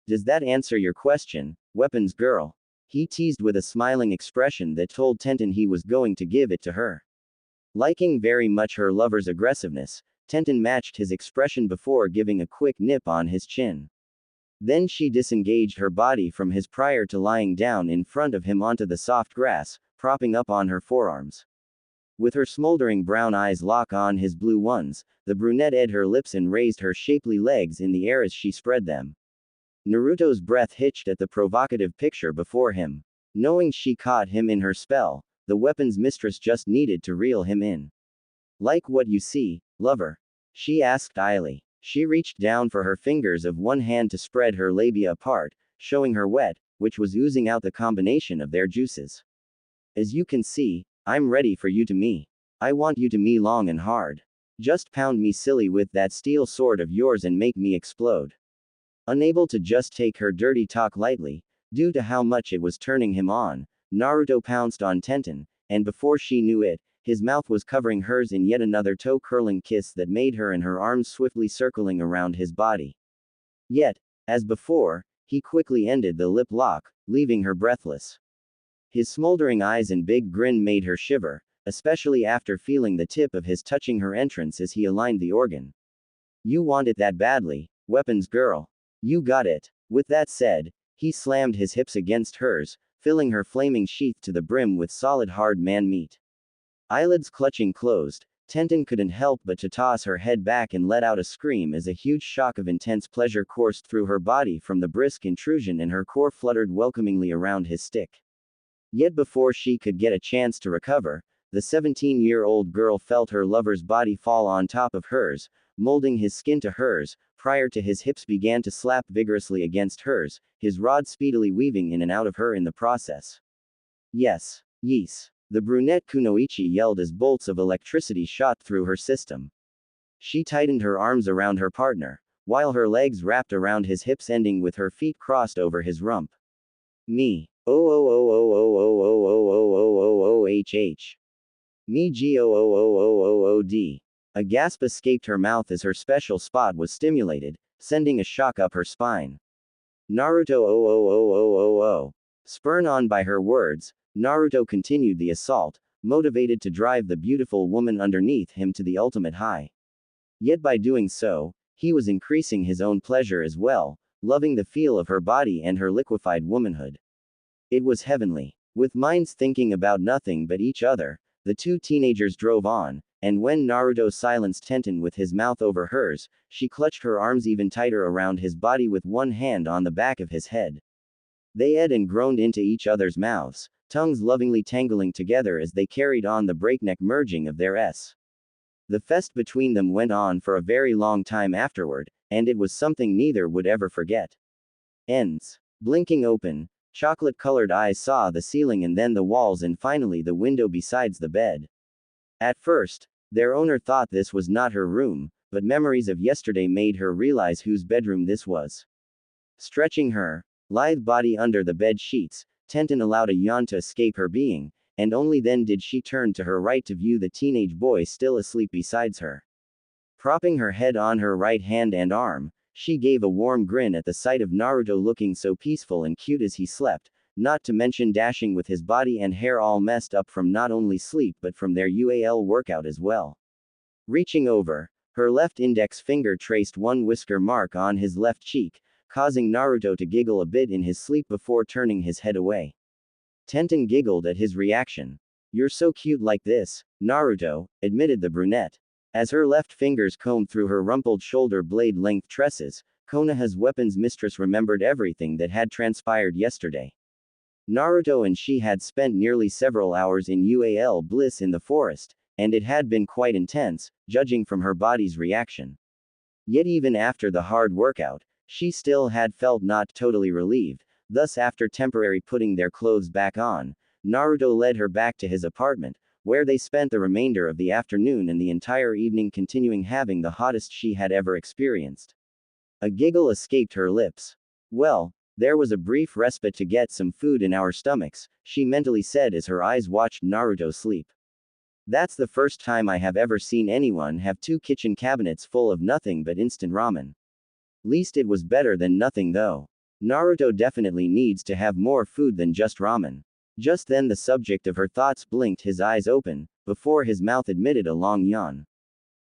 Does that answer your question, weapons girl? He teased with a smiling expression that told Tenten he was going to give it to her. Liking very much her lover's aggressiveness, Tenten matched his expression before giving a quick nip on his chin. Then she disengaged her body from his prior to lying down in front of him onto the soft grass, propping up on her forearms. With her smoldering brown eyes locked on his blue ones, the brunette edged her lips and raised her shapely legs in the air as she spread them. Naruto's breath hitched at the provocative picture before him. Knowing she caught him in her spell, the weapons mistress just needed to reel him in. Like what you see, lover? She asked idly. She reached down for her fingers of one hand to spread her labia apart, showing her wet, which was oozing out the combination of their juices. As you can see, I'm ready for you to me. I want you to me long and hard. Just pound me silly with that steel sword of yours and make me explode. Unable to just take her dirty talk lightly, due to how much it was turning him on, Naruto pounced on Tenten, and before she knew it, his mouth was covering hers in yet another toe-curling kiss that made her and her arms swiftly circling around his body. Yet, as before, he quickly ended the lip lock, leaving her breathless. His smoldering eyes and big grin made her shiver, especially after feeling the tip of his touching her entrance as he aligned the organ. You want it that badly, weapons girl. You got it. With that said, he slammed his hips against hers, filling her flaming sheath to the brim with solid hard man meat. Eyelids clutching closed, Tenten couldn't help but to toss her head back and let out a scream as a huge shock of intense pleasure coursed through her body from the brisk intrusion, and her core fluttered welcomingly around his stick. Yet before she could get a chance to recover, the 17-year-old girl felt her lover's body fall on top of hers, molding his skin to hers, prior to his hips began to slap vigorously against hers, his rod speedily weaving in and out of her in the process. Yes. Yes. The brunette Kunoichi yelled as bolts of electricity shot through her system. She tightened her arms around her partner, while her legs wrapped around his hips, ending with her feet crossed over his rump. Me. Oh. Me G. A gasp escaped her mouth as her special spot was stimulated, sending a shock up her spine. Naruto. Spurred on by her words, Naruto continued the assault, motivated to drive the beautiful woman underneath him to the ultimate high. Yet by doing so, he was increasing his own pleasure as well, loving the feel of her body and her liquefied womanhood. It was heavenly. With minds thinking about nothing but each other, the two teenagers drove on, and when Naruto silenced Tenten with his mouth over hers, she clutched her arms even tighter around his body with one hand on the back of his head. They ed and groaned into each other's mouths, tongues lovingly tangling together as they carried on the breakneck merging of their s. The fest between them went on for a very long time afterward, and it was something neither would ever forget. Ends. Blinking open, chocolate-colored eyes saw the ceiling and then the walls and finally the window besides the bed. At first, their owner thought this was not her room, but memories of yesterday made her realize whose bedroom this was. Stretching her lithe body under the bed sheets, Tenten allowed a yawn to escape her being, and only then did she turn to her right to view the teenage boy still asleep beside her. Propping her head on her right hand and arm, she gave a warm grin at the sight of Naruto looking so peaceful and cute as he slept, not to mention dashing with his body and hair all messed up from not only sleep but from their UAL workout as well. Reaching over, her left index finger traced one whisker mark on his left cheek, causing Naruto to giggle a bit in his sleep before turning his head away. Tenten giggled at his reaction. "You're so cute like this, Naruto," admitted the brunette. As her left fingers combed through her rumpled shoulder blade length tresses, Konoha's weapons mistress remembered everything that had transpired yesterday. Naruto and she had spent nearly several hours in UAL bliss in the forest, and it had been quite intense, judging from her body's reaction. Yet even after the hard workout, she still had felt not totally relieved, thus after temporarily putting their clothes back on, Naruto led her back to his apartment, where they spent the remainder of the afternoon and the entire evening continuing having the hottest she had ever experienced. A giggle escaped her lips. "Well, there was a brief respite to get some food in our stomachs," she mentally said as her eyes watched Naruto sleep. "That's the first time I have ever seen anyone have two kitchen cabinets full of nothing but instant ramen. Least it was better than nothing though. Naruto definitely needs to have more food than just ramen." Just then the subject of her thoughts blinked his eyes open, before his mouth admitted a long yawn.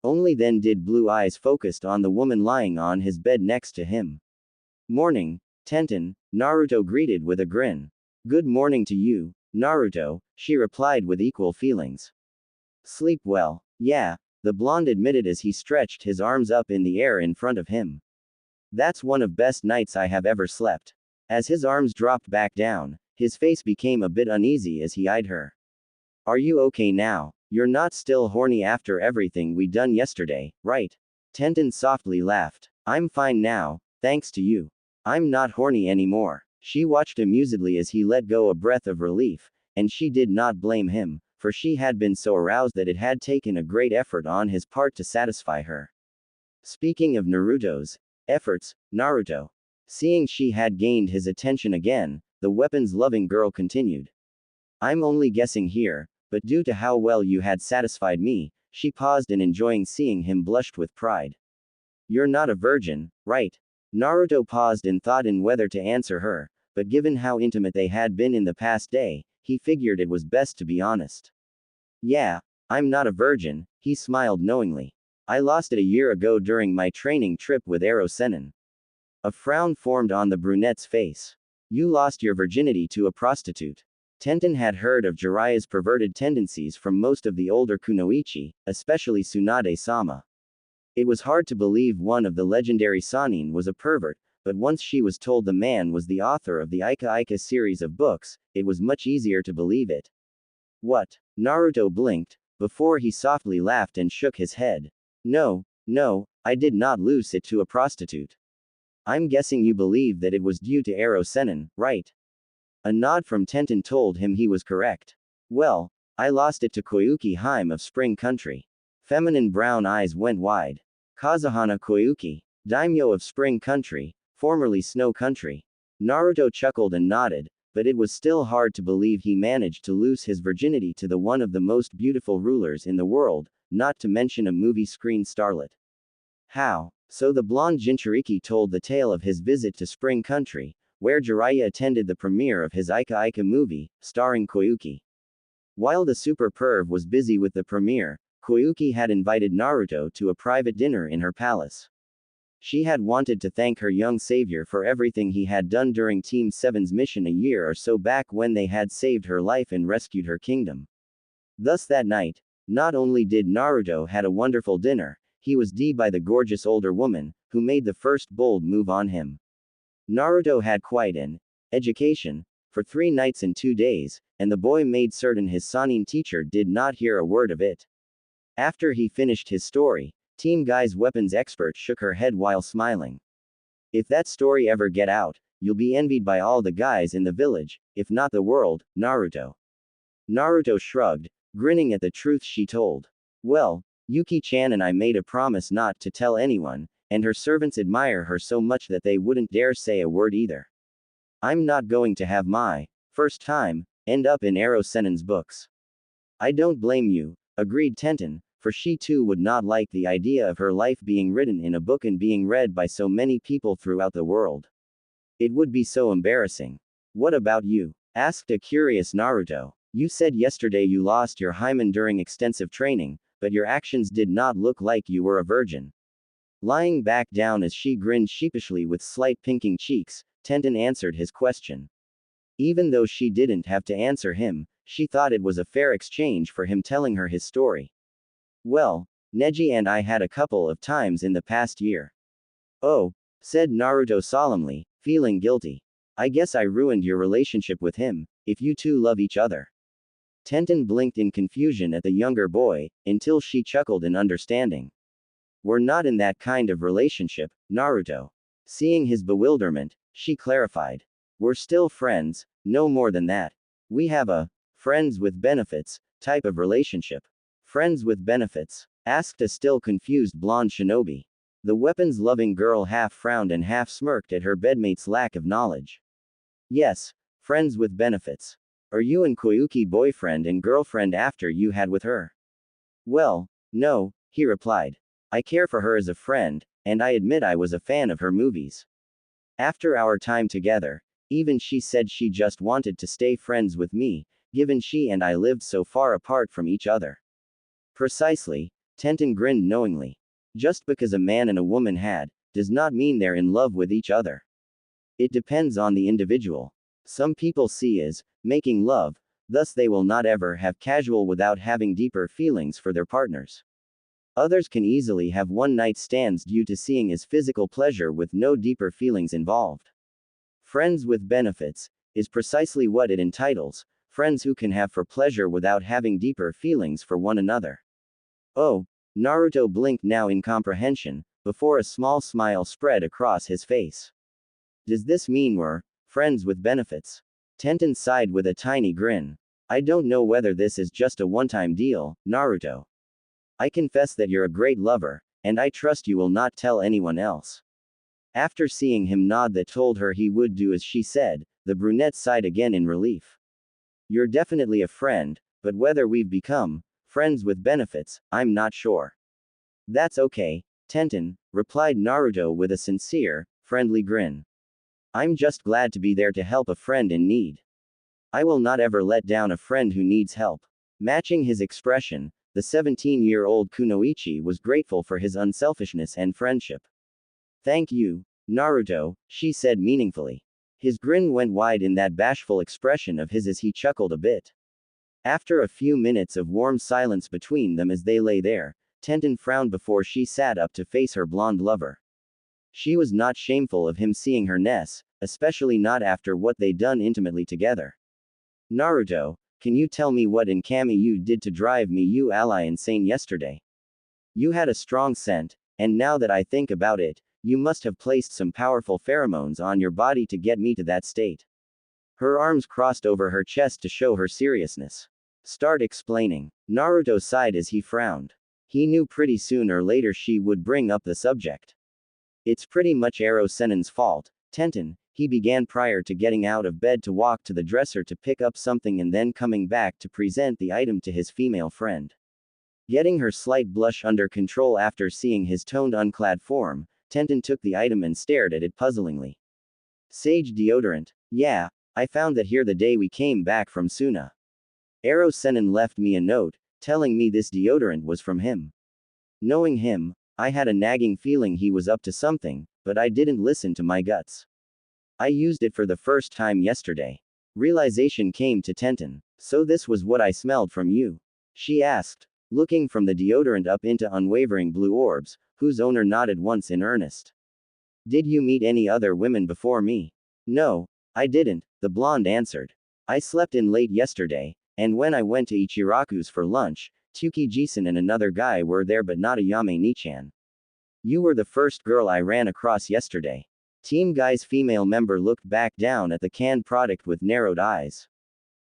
Only then did blue eyes focused on the woman lying on his bed next to him. "Morning, Tenten," Naruto greeted with a grin. "Good morning to you, Naruto," she replied with equal feelings. "Sleep well." "Yeah," the blonde admitted as he stretched his arms up in the air in front of him. "That's one of best nights I have ever slept." As his arms dropped back down, his face became a bit uneasy as he eyed her. "Are you okay now? You're not still horny after everything we done yesterday, right?" Tenten softly laughed. "I'm fine now, thanks to you. I'm not horny anymore." She watched amusedly as he let go a breath of relief, and she did not blame him, for she had been so aroused that it had taken a great effort on his part to satisfy her. Speaking of Naruto's efforts, Naruto. Seeing she had gained his attention again, the weapons-loving girl continued. "I'm only guessing here, but due to how well you had satisfied me," she paused and enjoying seeing him blushed with pride. "You're not a virgin, right?" Naruto paused and thought in whether to answer her, but given how intimate they had been in the past day, he figured it was best to be honest. "Yeah, I'm not a virgin," he smiled knowingly. "I lost it a year ago during my training trip with Ero Sennin." A frown formed on the brunette's face. You lost your virginity to a prostitute. Tenten had heard of Jiraiya's perverted tendencies from most of the older kunoichi, especially Tsunade-sama. It was hard to believe one of the legendary Sannin was a pervert, but once she was told the man was the author of the Ika Ika series of books, it was much easier to believe it. What? Naruto blinked, before he softly laughed and shook his head. No, I did not lose it to a prostitute. I'm guessing you believe that it was due to Ero Sennin, right? A nod from Tenten told him he was correct. Well, I lost it to Koyuki Haim of Spring Country. Feminine brown eyes went wide. Kazuhana Koyuki, daimyo of Spring Country, formerly Snow Country. Naruto chuckled and nodded, but it was still hard to believe he managed to lose his virginity to the one of the most beautiful rulers in the world, not to mention a movie screen starlet. How? So the blonde Jinchuriki told the tale of his visit to Spring Country, where Jiraiya attended the premiere of his Ika Ika movie, starring Koyuki. While the super perv was busy with the premiere, Koyuki had invited Naruto to a private dinner in her palace. She had wanted to thank her young savior for everything he had done during Team 7's mission a year or so back when they had saved her life and rescued her kingdom. Thus that night, not only did Naruto had a wonderful dinner, he was d by the gorgeous older woman, who made the first bold move on him. Naruto had quite an education for 3 nights and 2 days, and the boy made certain his Sannin teacher did not hear a word of it. After he finished his story, Team Guy's weapons expert shook her head while smiling. If that story ever get out, you'll be envied by all the guys in the village, if not the world, Naruto. Naruto shrugged, grinning at the truth she told. Well, Yuki-chan and I made a promise not to tell anyone, and her servants admire her so much that they wouldn't dare say a word either. I'm not going to have my first time end up in Ero Sennin's books. I don't blame you, agreed Tenten, for she too would not like the idea of her life being written in a book and being read by so many people throughout the world. It would be so embarrassing. What about you? Asked a curious Naruto. You said yesterday you lost your hymen during extensive training, but your actions did not look like you were a virgin. Lying back down as she grinned sheepishly with slight pinking cheeks, Tenten answered his question. Even though she didn't have to answer him, she thought it was a fair exchange for him telling her his story. Well, Neji and I had a couple of times in the past year. Oh, said Naruto solemnly, feeling guilty. I guess I ruined your relationship with him, if you two love each other. Tenten blinked in confusion at the younger boy, until she chuckled in understanding. We're not in that kind of relationship, Naruto. Seeing his bewilderment, she clarified. We're still friends, no more than that. We have a friends with benefits type of relationship. Friends with benefits? Asked a still confused blonde shinobi. The weapons-loving girl half frowned and half smirked at her bedmate's lack of knowledge. Yes, friends with benefits. Are you and Koyuki boyfriend and girlfriend after you had with her? Well, no, he replied. I care for her as a friend, and I admit I was a fan of her movies. After our time together, even she said she just wanted to stay friends with me, given she and I lived so far apart from each other. Precisely, Tenten grinned knowingly. Just because a man and a woman does not mean they're in love with each other. It depends on the individual. Some people see as making love, thus they will not ever have casual without having deeper feelings for their partners. Others can easily have one-night stands due to seeing as physical pleasure with no deeper feelings involved. Friends with benefits is precisely what it entitles, friends who can have for pleasure without having deeper feelings for one another. Oh, Naruto blinked now in comprehension, before a small smile spread across his face. Does this mean we're friends with benefits? Tenten sighed with a tiny grin. I don't know whether this is just a one-time deal, Naruto. I confess that you're a great lover, and I trust you will not tell anyone else. After seeing him nod that told her he would do as she said, the brunette sighed again in relief. You're definitely a friend, but whether we've become friends with benefits, I'm not sure. That's okay, Tenten, replied Naruto with a sincere, friendly grin. I'm just glad to be there to help a friend in need. I will not ever let down a friend who needs help. Matching his expression, the 17-year-old kunoichi was grateful for his unselfishness and friendship. Thank you, Naruto, she said meaningfully. His grin went wide in that bashful expression of his as he chuckled a bit. After a few minutes of warm silence between them as they lay there, Tenten frowned before she sat up to face her blonde lover. She was not shameful of him seeing her ness, especially not after what they'd done intimately together. Naruto, can you tell me what in Kami you did to drive me you ally insane yesterday? You had a strong scent, and now that I think about it, you must have placed some powerful pheromones on your body to get me to that state. Her arms crossed over her chest to show her seriousness. Start explaining. Naruto sighed as he frowned. He knew pretty soon or later she would bring up the subject. It's pretty much Ero Sennin's fault, Tenten, he began prior to getting out of bed to walk to the dresser to pick up something and then coming back to present the item to his female friend. Getting her slight blush under control after seeing his toned unclad form, Tenten took the item and stared at it puzzlingly. Sage deodorant. Yeah, I found that here the day we came back from Suna. Ero Sennin left me a note, telling me this deodorant was from him. Knowing him, I had a nagging feeling he was up to something, but I didn't listen to my guts. I used it for the first time yesterday. Realization came to Tenten. So this was what I smelled from you? She asked, looking from the deodorant up into unwavering blue orbs, whose owner nodded once in earnest. Did you meet any other women before me? No, I didn't, the blonde answered. I slept in late yesterday, and when I went to Ichiraku's for lunch, Tsukiji-san and another guy were there but not Ayame Nichan. You were the first girl I ran across yesterday. Team Guy's female member looked back down at the canned product with narrowed eyes.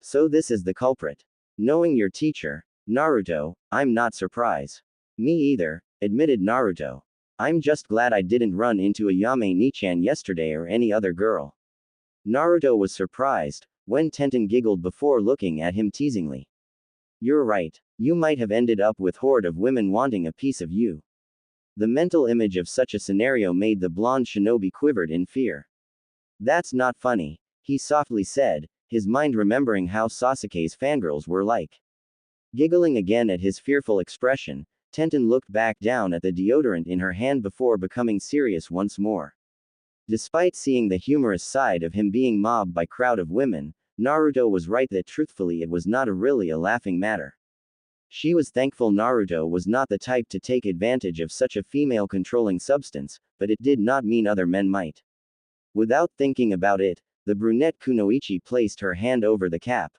So this is the culprit. Knowing your teacher, Naruto, I'm not surprised. Me either, admitted Naruto. I'm just glad I didn't run into Ayame Nichan yesterday or any other girl. Naruto was surprised, when Tenten giggled before looking at him teasingly. You're right, you might have ended up with horde of women wanting a piece of you. The mental image of such a scenario made the blonde shinobi quivered in fear. That's not funny, he softly said, his mind remembering how Sasuke's fangirls were like. Giggling again at his fearful expression, Tenten looked back down at the deodorant in her hand before becoming serious once more. Despite seeing the humorous side of him being mobbed by crowd of women, Naruto was right that truthfully it was not really a laughing matter. She was thankful Naruto was not the type to take advantage of such a female-controlling substance, but it did not mean other men might. Without thinking about it, the brunette Kunoichi placed her hand over the cap.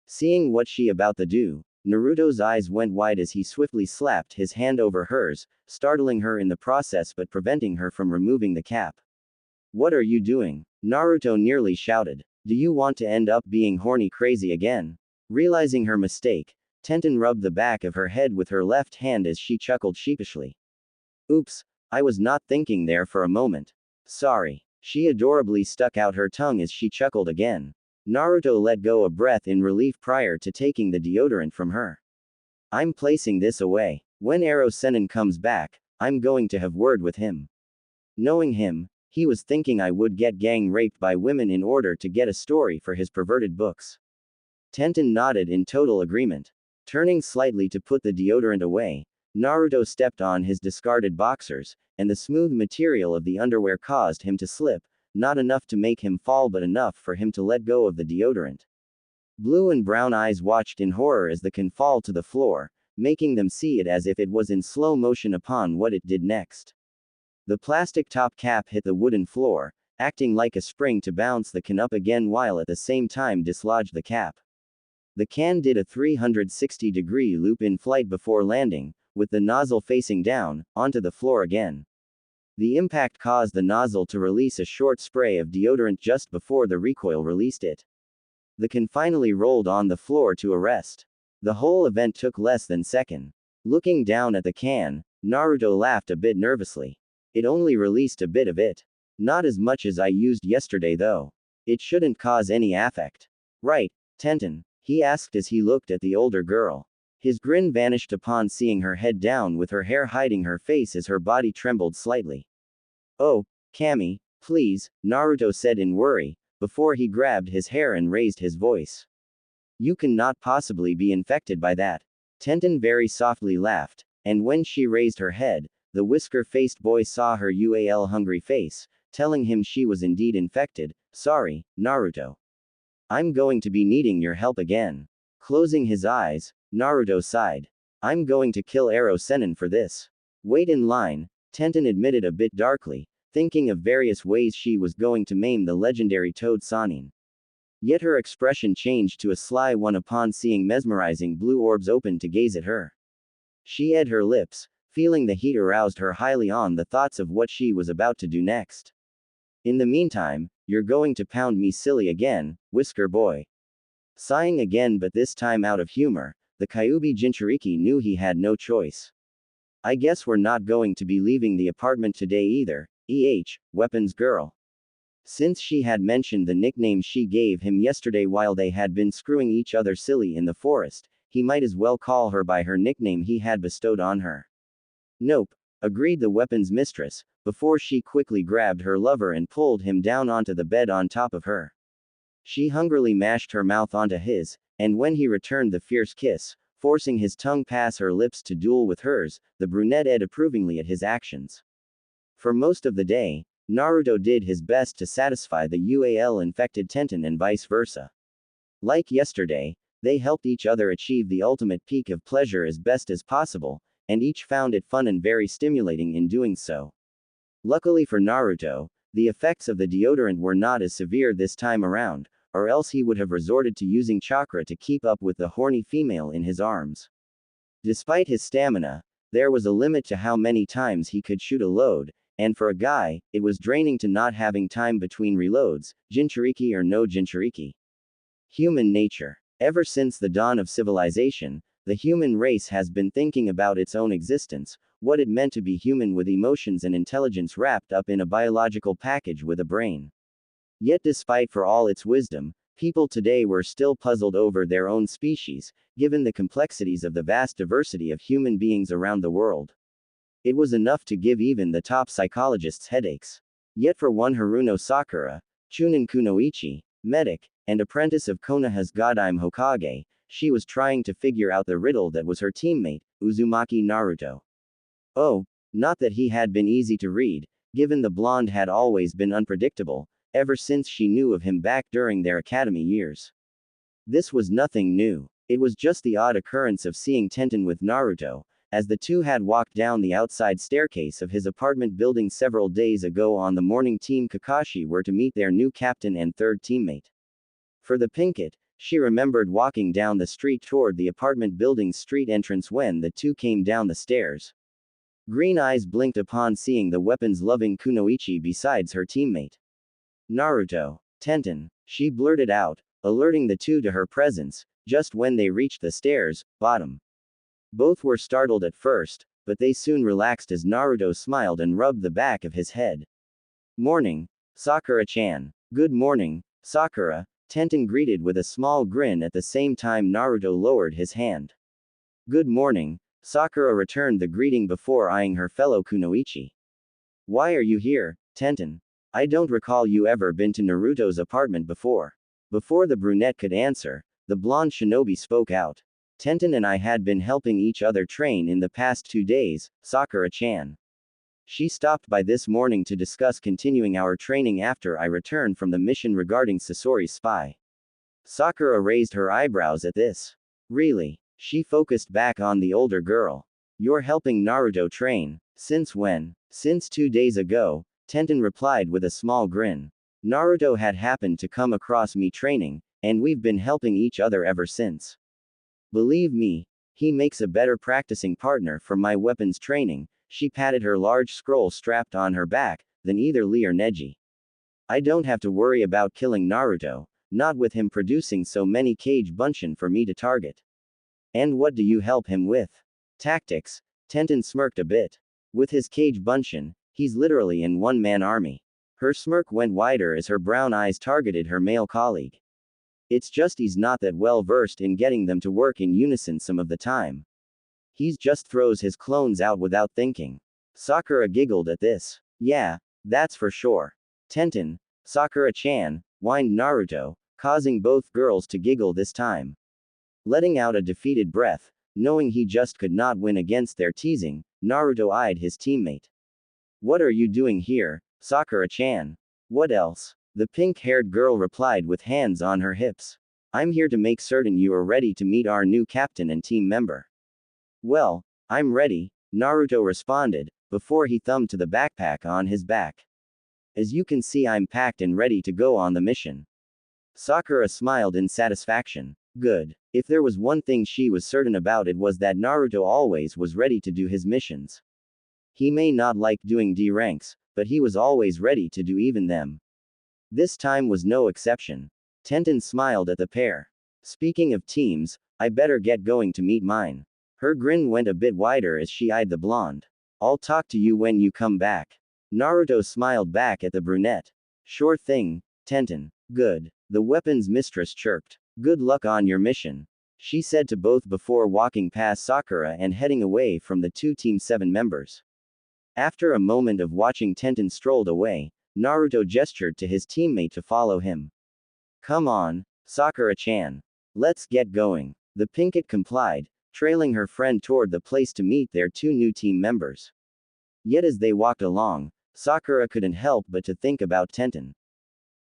Seeing what she about to do, Naruto's eyes went wide as he swiftly slapped his hand over hers, startling her in the process but preventing her from removing the cap. What are you doing? Naruto nearly shouted. Do you want to end up being horny crazy again? Realizing her mistake, Tenten rubbed the back of her head with her left hand as she chuckled sheepishly. Oops, I was not thinking there for a moment. Sorry. She adorably stuck out her tongue as she chuckled again. Naruto let go a breath in relief prior to taking the deodorant from her. I'm placing this away. When Ero Sennin comes back, I'm going to have word with him. Knowing him, he was thinking I would get gang raped by women in order to get a story for his perverted books. Tenten nodded in total agreement. Turning slightly to put the deodorant away, Naruto stepped on his discarded boxers, and the smooth material of the underwear caused him to slip, not enough to make him fall but enough for him to let go of the deodorant. Blue and brown eyes watched in horror as the can fall to the floor, making them see it as if it was in slow motion upon what it did next. The plastic top cap hit the wooden floor, acting like a spring to bounce the can up again while at the same time dislodge the cap. The can did a 360-degree loop in flight before landing, with the nozzle facing down, onto the floor again. The impact caused the nozzle to release a short spray of deodorant just before the recoil released it. The can finally rolled on the floor to a rest. The whole event took less than a second. Looking down at the can, Naruto laughed a bit nervously. It only released a bit of it. Not as much as I used yesterday though. It shouldn't cause any affect. Right, Tenten? He asked as he looked at the older girl. His grin vanished upon seeing her head down with her hair hiding her face as her body trembled slightly. Oh, Kami, please, Naruto said in worry, before he grabbed his hair and raised his voice. You cannot possibly be infected by that. Tenten very softly laughed, and when she raised her head, the whisker-faced boy saw her UAL hungry face, telling him she was indeed infected. Sorry, Naruto. I'm going to be needing your help again. Closing his eyes, Naruto sighed. I'm going to kill Ero Sennin for this. Wait in line, Tenten admitted a bit darkly, thinking of various ways she was going to maim the legendary Toad Sannin. Yet her expression changed to a sly one upon seeing mesmerizing blue orbs open to gaze at her. She ed her lips, feeling the heat aroused her highly on the thoughts of what she was about to do next. In the meantime, you're going to pound me silly again, Whisker Boy. Sighing again, but this time out of humor, the Kyuubi Jinchuriki knew he had no choice. I guess we're not going to be leaving the apartment today either, weapons girl. Since she had mentioned the nickname she gave him yesterday while they had been screwing each other silly in the forest, he might as well call her by her nickname he had bestowed on her. Nope, agreed the weapons mistress, before she quickly grabbed her lover and pulled him down onto the bed on top of her. She hungrily mashed her mouth onto his, and when he returned the fierce kiss, forcing his tongue past her lips to duel with hers, the brunette ed approvingly at his actions. For most of the day, Naruto did his best to satisfy the UAL-infected Tenten and vice versa. Like yesterday, they helped each other achieve the ultimate peak of pleasure as best as possible, and each found it fun and very stimulating in doing so. Luckily for Naruto, the effects of the deodorant were not as severe this time around, or else he would have resorted to using chakra to keep up with the horny female in his arms. Despite his stamina, there was a limit to how many times he could shoot a load, and for a guy, it was draining to not having time between reloads, Jinchuriki or no Jinchuriki. Human nature. Ever since the dawn of civilization, the human race has been thinking about its own existence, what it meant to be human with emotions and intelligence wrapped up in a biological package with a brain. Yet despite for all its wisdom, people today were still puzzled over their own species, given the complexities of the vast diversity of human beings around the world. It was enough to give even the top psychologists headaches. Yet for one Haruno Sakura, Chunin Kunoichi, medic, and apprentice of Konoha's Godime Hokage, she was trying to figure out the riddle that was her teammate, Uzumaki Naruto. Oh, not that he had been easy to read, given the blonde had always been unpredictable, ever since she knew of him back during their academy years. This was nothing new. It was just the odd occurrence of seeing Tenten with Naruto, as the two had walked down the outside staircase of his apartment building several days ago on the morning Team Kakashi were to meet their new captain and third teammate. For the Pinkett, she remembered walking down the street toward the apartment building's street entrance when the two came down the stairs. Green eyes blinked upon seeing the weapons-loving Kunoichi besides her teammate. Naruto, Tenten, she blurted out, alerting the two to her presence, just when they reached the stairs, bottom. Both were startled at first, but they soon relaxed as Naruto smiled and rubbed the back of his head. Morning, Sakura-chan. Good morning, Sakura, Tenten greeted with a small grin at the same time Naruto lowered his hand. Good morning, Sakura returned the greeting before eyeing her fellow Kunoichi. Why are you here, Tenten? I don't recall you ever been to Naruto's apartment before. Before the brunette could answer, the blonde shinobi spoke out. Tenten and I had been helping each other train in the past 2 days, Sakura-chan. She stopped by this morning to discuss continuing our training after I returned from the mission regarding Sasori's spy. Sakura raised her eyebrows at this. Really? She focused back on the older girl. You're helping Naruto train. Since when? Since 2 days ago, Tenten replied with a small grin. Naruto had happened to come across me training, and we've been helping each other ever since. Believe me, he makes a better practicing partner for my weapons training. She patted her large scroll strapped on her back, than either Lee or Neji. I don't have to worry about killing Naruto, not with him producing so many Kage Bunshin for me to target. And what do you help him with? Tactics. Tenten smirked a bit. With his Kage Bunshin, he's literally in one-man army. Her smirk went wider as her brown eyes targeted her male colleague. It's just he's not that well versed in getting them to work in unison some of the time. He just throws his clones out without thinking. Sakura giggled at this. Yeah, that's for sure. Tenten, Sakura-chan, whined Naruto, causing both girls to giggle this time. Letting out a defeated breath, knowing he just could not win against their teasing, Naruto eyed his teammate. What are you doing here, Sakura-chan. What else? The pink-haired girl replied with hands on her hips. I'm here to make certain you are ready to meet our new captain and team member. Well, I'm ready, Naruto responded, before he thumbed to the backpack on his back. As you can see, I'm packed and ready to go on the mission. Sakura smiled in satisfaction. Good. If there was one thing she was certain about, it was that Naruto always was ready to do his missions. He may not like doing D ranks, but he was always ready to do even them. This time was no exception. Tenten smiled at the pair. Speaking of teams, I better get going to meet mine. Her grin went a bit wider as she eyed the blonde. I'll talk to you when you come back. Naruto smiled back at the brunette. Sure thing, Tenten. Good. The weapons mistress chirped. Good luck on your mission, she said to both before walking past Sakura and heading away from the two Team 7 members. After a moment of watching Tenten strolled away, Naruto gestured to his teammate to follow him. Come on, Sakura-chan. Let's get going. The pinkette complied, trailing her friend toward the place to meet their two new team members. Yet as they walked along, Sakura couldn't help but to think about Tenten.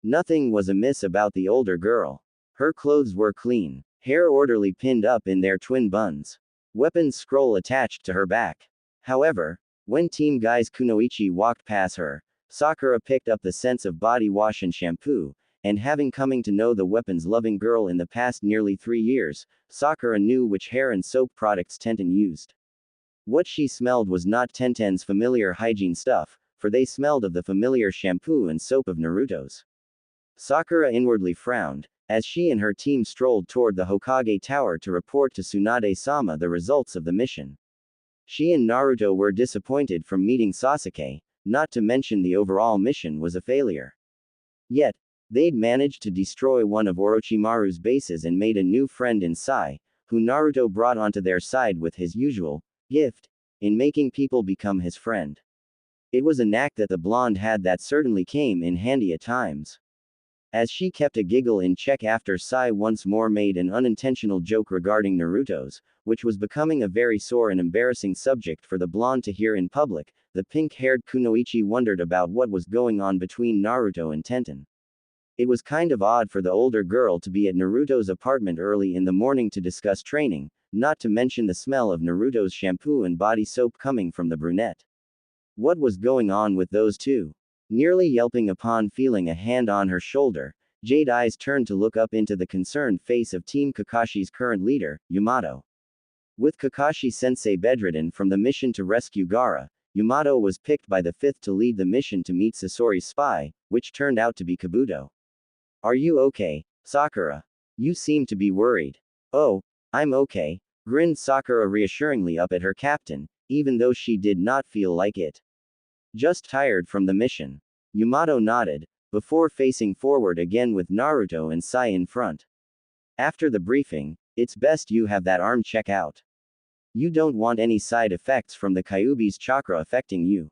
Nothing was amiss about the older girl. Her clothes were clean, hair orderly pinned up in their twin buns. Weapons scroll attached to her back. However, when Team Guy's Kunoichi walked past her, Sakura picked up the scents of body wash and shampoo, and having coming to know the weapons-loving girl in the past nearly 3 years, Sakura knew which hair and soap products Tenten used. What she smelled was not Tenten's familiar hygiene stuff, for they smelled of the familiar shampoo and soap of Naruto's. Sakura inwardly frowned, as she and her team strolled toward the Hokage Tower to report to Tsunade-sama the results of the mission. She and Naruto were disappointed from meeting Sasuke, not to mention the overall mission was a failure. Yet, they'd managed to destroy one of Orochimaru's bases and made a new friend in Sai, who Naruto brought onto their side with his usual gift in making people become his friend. It was a knack that the blonde had that certainly came in handy at times. As she kept a giggle in check after Sai once more made an unintentional joke regarding Naruto's, which was becoming a very sore and embarrassing subject for the blonde to hear in public, the pink-haired Kunoichi wondered about what was going on between Naruto and Tenten. It was kind of odd for the older girl to be at Naruto's apartment early in the morning to discuss training, not to mention the smell of Naruto's shampoo and body soap coming from the brunette. What was going on with those two? Nearly yelping upon feeling a hand on her shoulder, Jade eyes turned to look up into the concerned face of Team Kakashi's current leader, Yamato. With Kakashi-sensei bedridden from the mission to rescue Gaara, Yamato was picked by the 5th to lead the mission to meet Sasori's spy, which turned out to be Kabuto. Are you okay, Sakura? You seem to be worried. Oh, I'm okay, grinned Sakura reassuringly up at her captain, even though she did not feel like it. Just tired from the mission. Yamato nodded, before facing forward again with Naruto and Sai in front. After the briefing, it's best you have that arm check out. You don't want any side effects from the Kyuubi's chakra affecting you.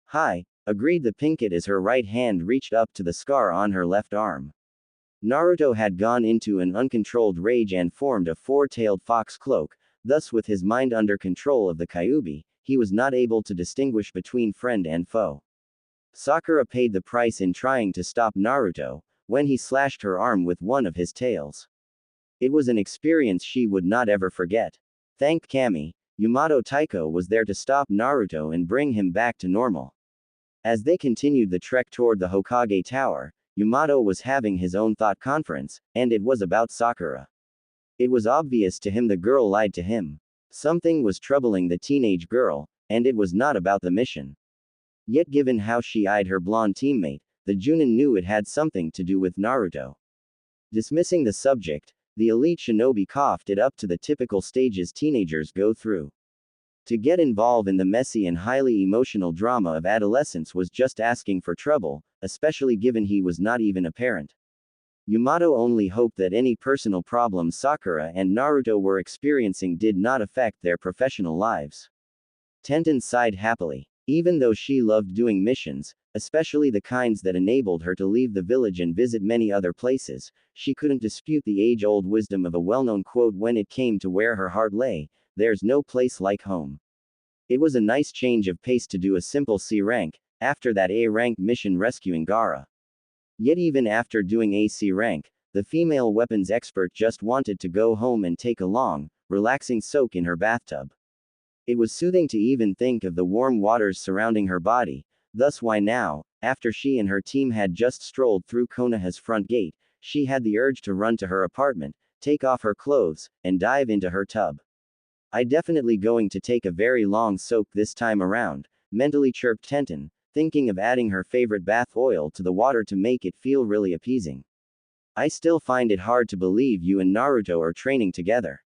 Hi, agreed the pinkette as her right hand reached up to the scar on her left arm. Naruto had gone into an uncontrolled rage and formed a four-tailed fox cloak, thus with his mind under control of the Kyuubi, he was not able to distinguish between friend and foe. Sakura paid the price in trying to stop Naruto, when he slashed her arm with one of his tails. It was an experience she would not ever forget. Thank Kami, Yamato Taiko was there to stop Naruto and bring him back to normal. As they continued the trek toward the Hokage Tower, Yamato was having his own thought conference, and it was about Sakura. It was obvious to him the girl lied to him. Something was troubling the teenage girl, and it was not about the mission. Yet given how she eyed her blonde teammate, the Junin knew it had something to do with Naruto. Dismissing the subject, the elite shinobi coughed it up to the typical stages teenagers go through. To get involved in the messy and highly emotional drama of adolescence was just asking for trouble, especially given he was not even a parent. Yamato only hoped that any personal problems Sakura and Naruto were experiencing did not affect their professional lives. Tenten sighed happily. Even though she loved doing missions, especially the kinds that enabled her to leave the village and visit many other places, she couldn't dispute the age-old wisdom of a well-known quote when it came to where her heart lay: "There's no place like home." It was a nice change of pace to do a simple C rank, after that A-rank mission rescuing Gaara. Yet even after doing AC rank, the female weapons expert just wanted to go home and take a long, relaxing soak in her bathtub. It was soothing to even think of the warm waters surrounding her body, thus why now, after she and her team had just strolled through Konoha's front gate, she had the urge to run to her apartment, take off her clothes, and dive into her tub. I definitely going to take a very long soak this time around, mentally chirped Tenten, thinking of adding her favorite bath oil to the water to make it feel really appeasing. I still find it hard to believe you and Naruto are training together.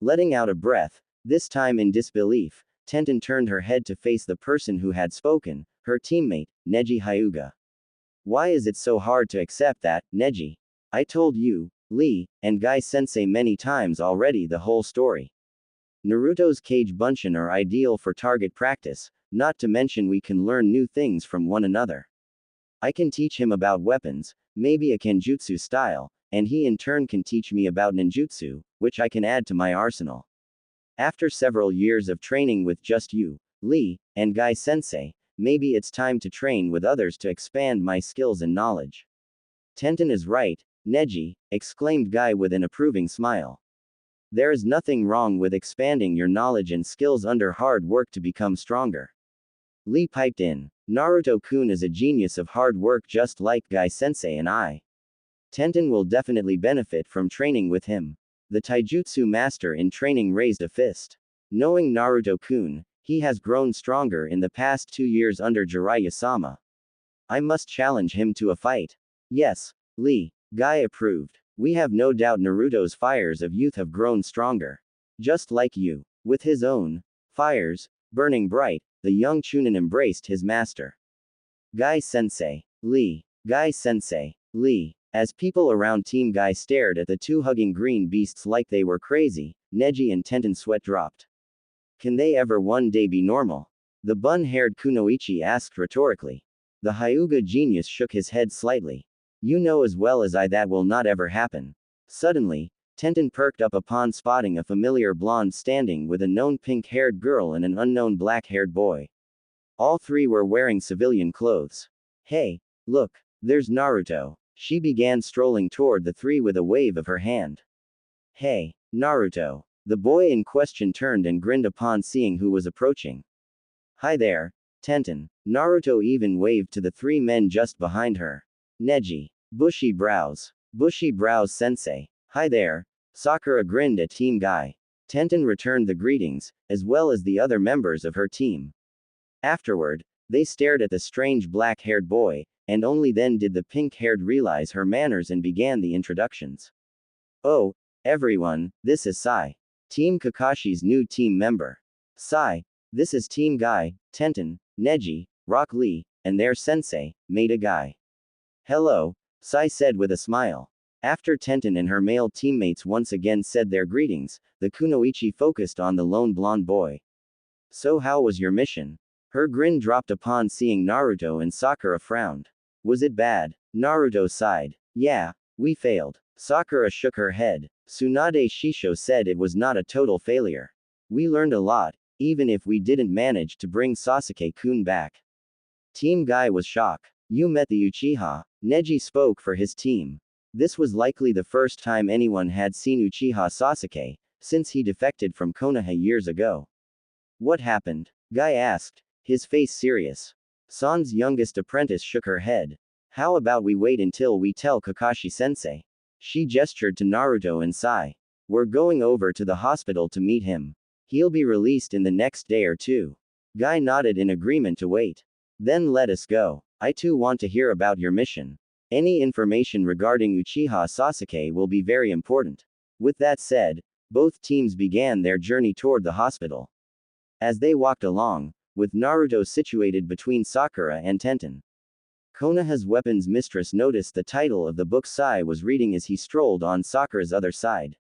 Letting out a breath, this time in disbelief, Tenten turned her head to face the person who had spoken, her teammate, Neji Hyuga. Why is it so hard to accept that, Neji? I told you, Lee, and Guy-sensei many times already the whole story. Naruto's Kage Bunshin are ideal for target practice, not to mention we can learn new things from one another. I can teach him about weapons, maybe a kenjutsu style, and he in turn can teach me about ninjutsu, which I can add to my arsenal. After several years of training with just you, Lee, and Guy-sensei, maybe it's time to train with others to expand my skills and knowledge. Tenten is right, Neji, exclaimed Guy with an approving smile. There is nothing wrong with expanding your knowledge and skills under hard work to become stronger. Lee piped in, Naruto-kun is a genius of hard work just like Guy-sensei and I. Tenten will definitely benefit from training with him. The taijutsu master in training raised a fist. Knowing Naruto-kun, he has grown stronger in the past 2 years under Jiraiya-sama. I must challenge him to a fight. Yes, Lee, Guy approved. We have no doubt Naruto's fires of youth have grown stronger. Just like you. With his own fires burning bright, the young Chunin embraced his master. Guy-sensei, Lee, Guy-sensei, Lee. As people around Team Guy stared at the two hugging green beasts like they were crazy, Neji and Tenten's sweat dropped. Can they ever one day be normal? The bun-haired Kunoichi asked rhetorically. The Hyuga genius shook his head slightly. You know as well as I that will not ever happen. Suddenly, Tenten perked up upon spotting a familiar blonde standing with a known pink-haired girl and an unknown black-haired boy. All three were wearing civilian clothes. Hey, look, there's Naruto. She began strolling toward the three with a wave of her hand. Hey, Naruto. The boy in question turned and grinned upon seeing who was approaching. Hi there, Tenten. Naruto even waved to the three men just behind her. Neji. Bushy brows sensei. Hi there. Sakura grinned at Team Guy. Tenten returned the greetings, as well as the other members of her team. Afterward, they stared at the strange black-haired boy, and only then did the pink-haired realize her manners and began the introductions. Oh, everyone, this is Sai. Team Kakashi's new team member. Sai. This is Team Guy, Tenten, Neji, Rock Lee, and their sensei, Maida Guy. Hello, Sai said with a smile. After Tenten and her male teammates once again said their greetings, the Kunoichi focused on the lone blonde boy. So how was your mission? Her grin dropped upon seeing Naruto and Sakura frowned. Was it bad? Naruto sighed. Yeah, we failed. Sakura shook her head. Tsunade Shisho said it was not a total failure. We learned a lot, even if we didn't manage to bring Sasuke-kun back. Team Guy was shocked. You met the Uchiha. Neji spoke for his team. This was likely the first time anyone had seen Uchiha Sasuke, since he defected from Konoha years ago. What happened? Guy asked, his face serious. San's youngest apprentice shook her head. How about we wait until we tell Kakashi-sensei? She gestured to Naruto and Sai. We're going over to the hospital to meet him. He'll be released in the next day or two. Guy nodded in agreement to wait. Then let us go. I too want to hear about your mission. Any information regarding Uchiha Sasuke will be very important. With that said, both teams began their journey toward the hospital. As they walked along, with Naruto situated between Sakura and Tenten, Konoha's weapons mistress noticed the title of the book Sai was reading as he strolled on Sakura's other side.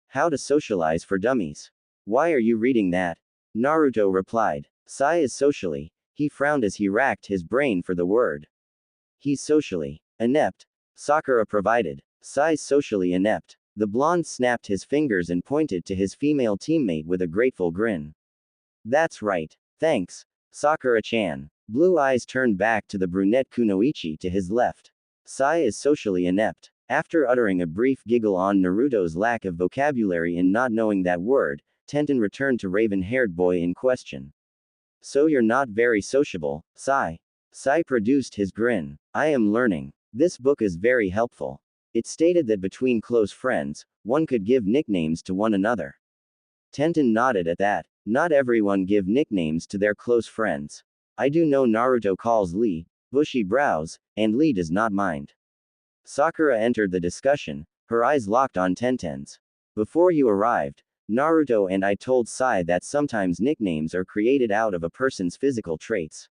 How to Socialize for Dummies. Why are you reading that? Naruto replied. Sai is socially. He frowned as he racked his brain for the word. He's socially inept. Sakura provided. Sai's socially inept. The blonde snapped his fingers and pointed to his female teammate with a grateful grin. That's right. Thanks, Sakura-chan. Blue eyes turned back to the brunette Kunoichi to his left. Sai is socially inept. After uttering a brief giggle on Naruto's lack of vocabulary in not knowing that word, Tenten returned to raven-haired boy in question. So you're not very sociable, Sai? Sai produced his grin. I am learning. This book is very helpful. It stated that between close friends, one could give nicknames to one another. Tenten nodded at that. Not everyone give nicknames to their close friends. I do know Naruto calls Lee, bushy brows, and Lee does not mind. Sakura entered the discussion, her eyes locked on Tenten's. Before you arrived, Naruto and I told Sai that sometimes nicknames are created out of a person's physical traits.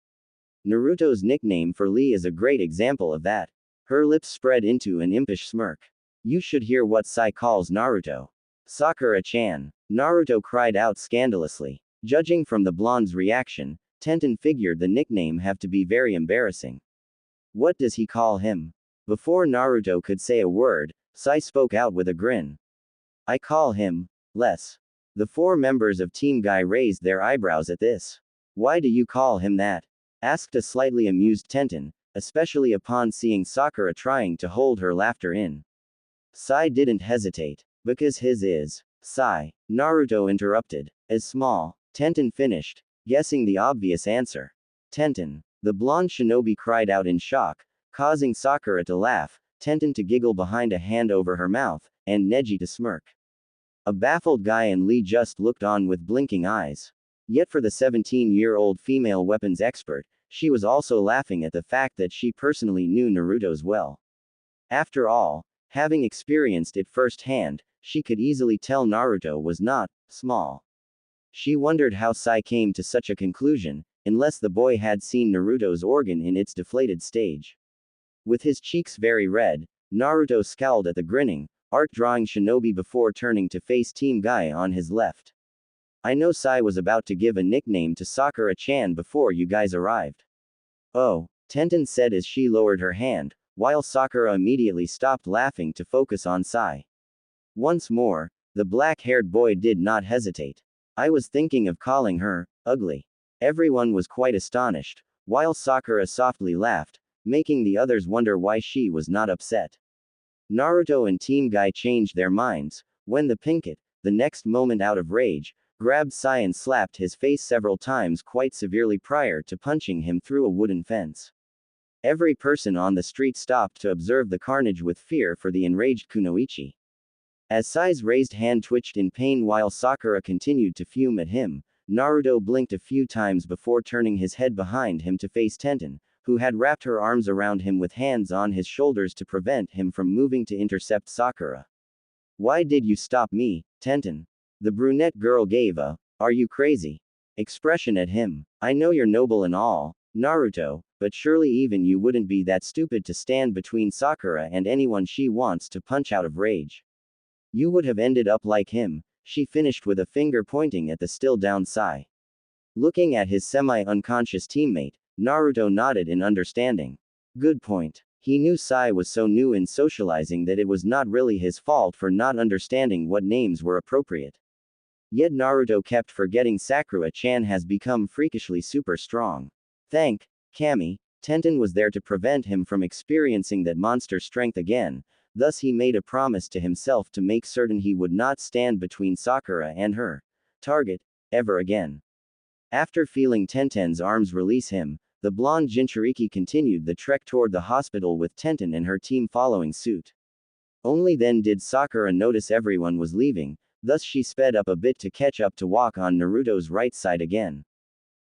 Naruto's nickname for Lee is a great example of that. Her lips spread into an impish smirk. You should hear what Sai calls Naruto. Sakura-chan. Naruto cried out scandalously. Judging from the blonde's reaction, Tenten figured the nickname have to be very embarrassing. What does he call him? Before Naruto could say a word, Sai spoke out with a grin. I call him, Les. The four members of Team Guy raised their eyebrows at this. Why do you call him that? Asked a slightly amused Tenten, especially upon seeing Sakura trying to hold her laughter in. Sai didn't hesitate. Because his is. Sai. Naruto interrupted. As small. Tenten finished, guessing the obvious answer. Tenten. The blonde shinobi cried out in shock, causing Sakura to laugh, Tenten to giggle behind a hand over her mouth, and Neji to smirk. A baffled Guy and Lee just looked on with blinking eyes. Yet for the 17-year-old female weapons expert, she was also laughing at the fact that she personally knew Naruto's well. After all, having experienced it firsthand, she could easily tell Naruto was not small. She wondered how Sai came to such a conclusion, unless the boy had seen Naruto's organ in its deflated stage. With his cheeks very red, Naruto scowled at the grinning, art-drawing shinobi before turning to face Team Guy on his left. I know Sai was about to give a nickname to Sakura-chan before you guys arrived. Oh, Tenten said as she lowered her hand, while Sakura immediately stopped laughing to focus on Sai. Once more, the black-haired boy did not hesitate. I was thinking of calling her, ugly. Everyone was quite astonished, while Sakura softly laughed, making the others wonder why she was not upset. Naruto and Team Guy changed their minds, when the Pinkett, the next moment out of rage, grabbed Sai and slapped his face several times quite severely prior to punching him through a wooden fence. Every person on the street stopped to observe the carnage with fear for the enraged Kunoichi. As Sai's raised hand twitched in pain while Sakura continued to fume at him, Naruto blinked a few times before turning his head behind him to face Tenten, who had wrapped her arms around him with hands on his shoulders to prevent him from moving to intercept Sakura. Why did you stop me, Tenten? The brunette girl gave a, are you crazy? Expression at him. I know you're noble and all, Naruto, but surely even you wouldn't be that stupid to stand between Sakura and anyone she wants to punch out of rage. You would have ended up like him, she finished with a finger pointing at the still down Sai. Looking at his semi-unconscious teammate, Naruto nodded in understanding. Good point. He knew Sai was so new in socializing that it was not really his fault for not understanding what names were appropriate. Yet Naruto kept forgetting Sakura-chan has become freakishly super strong. Thank Kami, Tenten was there to prevent him from experiencing that monster strength again. Thus he made a promise to himself to make certain he would not stand between Sakura and her target, ever again. After feeling Tenten's arms release him, the blonde Jinchuriki continued the trek toward the hospital with Tenten and her team following suit. Only then did Sakura notice everyone was leaving, thus she sped up a bit to catch up to walk on Naruto's right side again.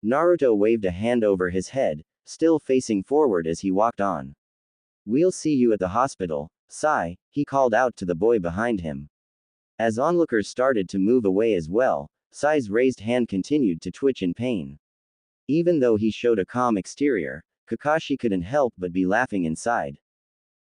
Naruto waved a hand over his head, still facing forward as he walked on. We'll see you at the hospital, Sai, he called out to the boy behind him. As onlookers started to move away as well, Sai's raised hand continued to twitch in pain. Even though he showed a calm exterior, Kakashi couldn't help but be laughing inside.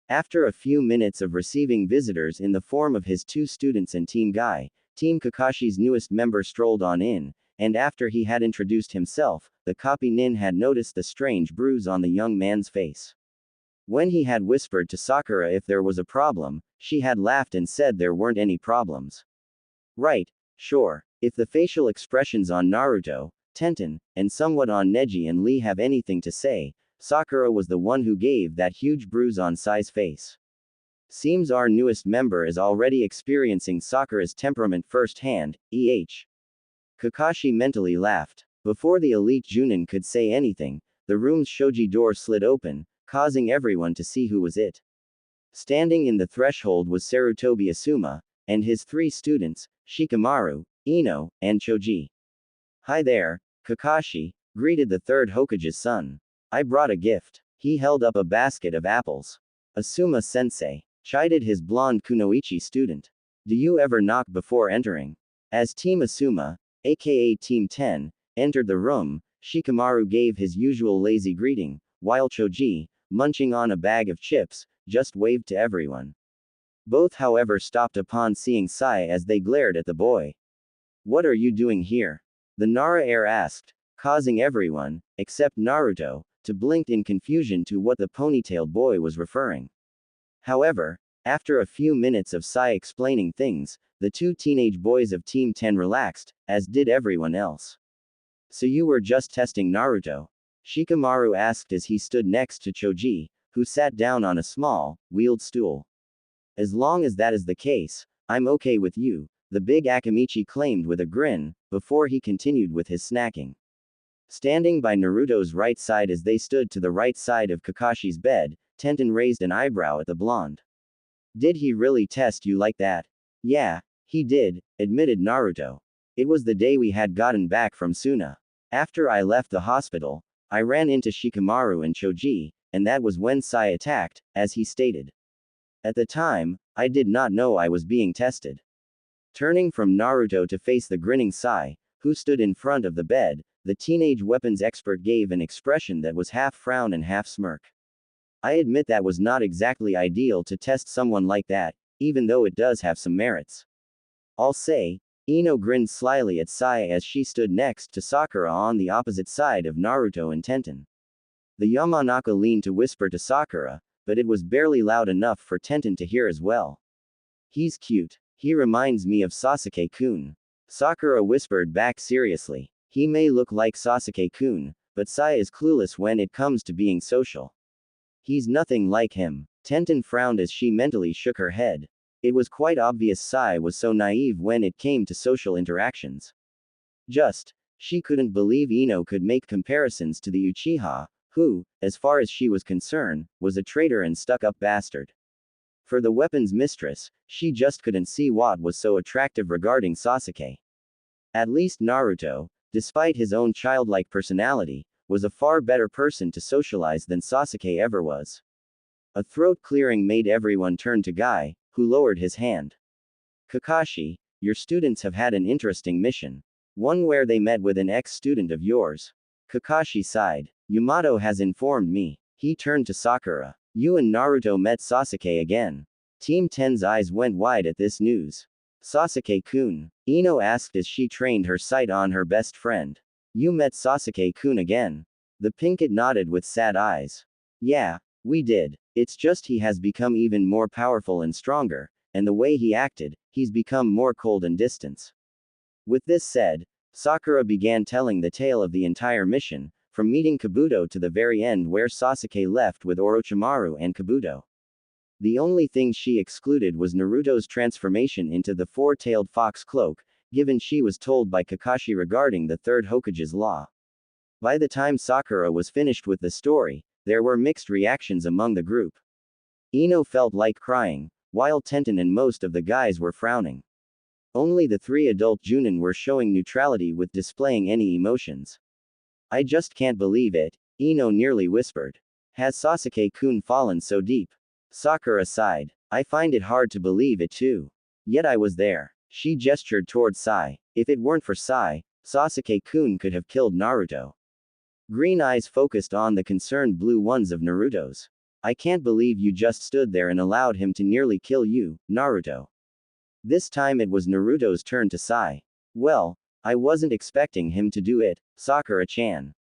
After a few minutes of receiving visitors in the form of his two students and Team Guy, Team Kakashi's newest member strolled on in, and after he had introduced himself, the copy nin had noticed the strange bruise on the young man's face. When he had whispered to Sakura if there was a problem, she had laughed and said there weren't any problems. Right, sure. If the facial expressions on Naruto, Tenten, and somewhat on Neji and Lee have anything to say, Sakura was the one who gave that huge bruise on Sai's face. Seems our newest member is already experiencing Sakura's temperament firsthand, Kakashi mentally laughed. Before the elite Junin could say anything, the room's shoji door slid open, causing everyone to see who was it. Standing in the threshold was Sarutobi Asuma, and his three students, Shikamaru, Ino, and Choji. Hi there, Kakashi, greeted the third Hokage's son. I brought a gift. He held up a basket of apples. Asuma-sensei chided his blonde kunoichi student. Do you ever knock before entering? As Team Asuma, aka Team 10, entered the room, Shikamaru gave his usual lazy greeting, while Choji, munching on a bag of chips, just waved to everyone. Both however stopped upon seeing Sai as they glared at the boy. What are you doing here? The Nara heir asked, causing everyone, except Naruto, to blink in confusion to what the ponytailed boy was referring. However, after a few minutes of Sai explaining things, the two teenage boys of Team 10 relaxed, as did everyone else. So you were just testing Naruto? Shikamaru asked as he stood next to Choji, who sat down on a small, wheeled stool. As long as that is the case, I'm okay with you, the big Akamichi claimed with a grin, before he continued with his snacking. Standing by Naruto's right side as they stood to the right side of Kakashi's bed, Tenten raised an eyebrow at the blonde. Did he really test you like that? Yeah, he did, admitted Naruto. It was the day we had gotten back from Suna. After I left the hospital, I ran into Shikamaru and Choji, and that was when Sai attacked, as he stated. At the time, I did not know I was being tested. Turning from Naruto to face the grinning Sai, who stood in front of the bed, the teenage weapons expert gave an expression that was half frown and half smirk. I admit that was not exactly ideal to test someone like that, even though it does have some merits. I'll say, Ino grinned slyly at Sai as she stood next to Sakura on the opposite side of Naruto and Tenten. The Yamanaka leaned to whisper to Sakura, but it was barely loud enough for Tenten to hear as well. He's cute. He reminds me of Sasuke-kun. Sakura whispered back seriously. He may look like Sasuke-kun, but Sai is clueless when it comes to being social. He's nothing like him. Tenten frowned as she mentally shook her head. It was quite obvious Sai was so naive when it came to social interactions. She couldn't believe Ino could make comparisons to the Uchiha, who, as far as she was concerned, was a traitor and stuck-up bastard. For the weapons mistress, she just couldn't see what was so attractive regarding Sasuke. At least Naruto, despite his own childlike personality, was a far better person to socialize than Sasuke ever was. A throat clearing made everyone turn to Guy, who lowered his hand. Kakashi, your students have had an interesting mission. One where they met with an ex-student of yours. Kakashi sighed. Yamato has informed me. He turned to Sakura. You and Naruto met Sasuke again. Team 10's eyes went wide at this news. Sasuke-kun, Ino asked as she trained her sight on her best friend. You met Sasuke-kun again. The pinkett nodded with sad eyes. Yeah, we did. It's just he has become even more powerful and stronger, and the way he acted, he's become more cold and distant. With this said, Sakura began telling the tale of the entire mission, from meeting Kabuto to the very end where Sasuke left with Orochimaru and Kabuto. The only thing she excluded was Naruto's transformation into the four-tailed fox cloak, given she was told by Kakashi regarding the third Hokage's law. By the time Sakura was finished with the story, there were mixed reactions among the group. Ino felt like crying, while Tenten and most of the guys were frowning. Only the three adult Junin were showing neutrality with displaying any emotions. I just can't believe it, Ino nearly whispered. Has Sasuke-kun fallen so deep? Sakura sighed. I find it hard to believe it too. Yet I was there. She gestured toward Sai. If it weren't for Sai, Sasuke-kun could have killed Naruto. Green eyes focused on the concerned blue ones of Naruto's. I can't believe you just stood there and allowed him to nearly kill you, Naruto. This time it was Naruto's turn to sigh. Well, I wasn't expecting him to do it, Sakura-chan.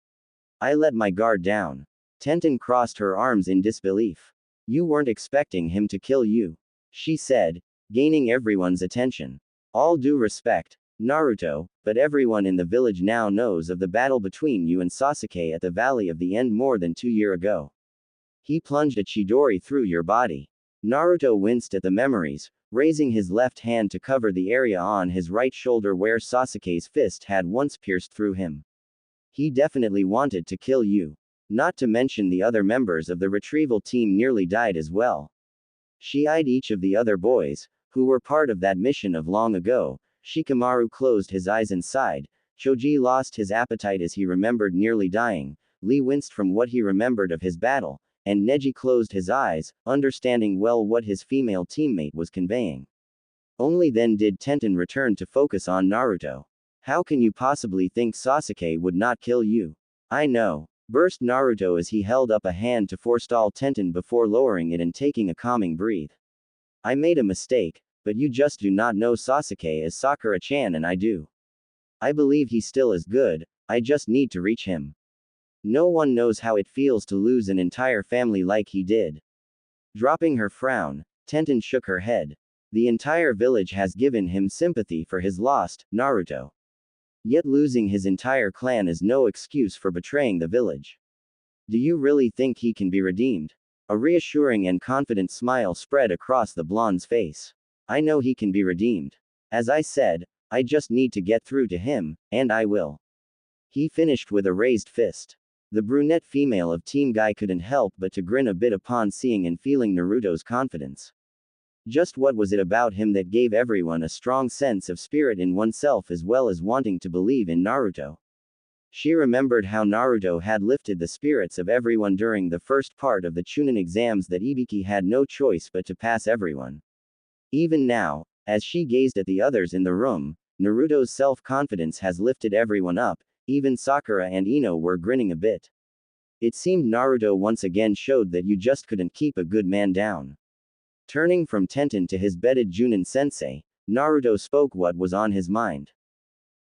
I let my guard down. Tenten crossed her arms in disbelief. You weren't expecting him to kill you, she said, gaining everyone's attention. All due respect, Naruto, but everyone in the village now knows of the battle between you and Sasuke at the Valley of the End more than 2 years ago. He plunged a Chidori through your body. Naruto winced at the memories, raising his left hand to cover the area on his right shoulder where Sasuke's fist had once pierced through him. He definitely wanted to kill you. Not to mention the other members of the retrieval team nearly died as well. She eyed each of the other boys, who were part of that mission of long ago. Shikamaru closed his eyes and sighed. Choji lost his appetite as he remembered nearly dying. Lee winced from what he remembered of his battle, and Neji closed his eyes, understanding well what his female teammate was conveying. Only then did Tenten return to focus on Naruto. How can you possibly think Sasuke would not kill you? I know, burst Naruto as he held up a hand to forestall Tenten before lowering it and taking a calming breath. I made a mistake, but you just do not know Sasuke as Sakura-chan and I do. I believe he still is good, I just need to reach him. No one knows how it feels to lose an entire family like he did. Dropping her frown, Tenten shook her head. The entire village has given him sympathy for his loss, Naruto. Yet losing his entire clan is no excuse for betraying the village. Do you really think he can be redeemed? A reassuring and confident smile spread across the blonde's face. I know he can be redeemed. As I said, I just need to get through to him, and I will. He finished with a raised fist. The brunette female of Team Guy couldn't help but to grin a bit upon seeing and feeling Naruto's confidence. Just what was it about him that gave everyone a strong sense of spirit in oneself as well as wanting to believe in Naruto? She remembered how Naruto had lifted the spirits of everyone during the first part of the Chunin exams that Ibiki had no choice but to pass everyone. Even now, as she gazed at the others in the room, Naruto's self-confidence has lifted everyone up, even Sakura and Ino were grinning a bit. It seemed Naruto once again showed that you just couldn't keep a good man down. Turning from Tenten to his bedded Junin-sensei, Naruto spoke what was on his mind.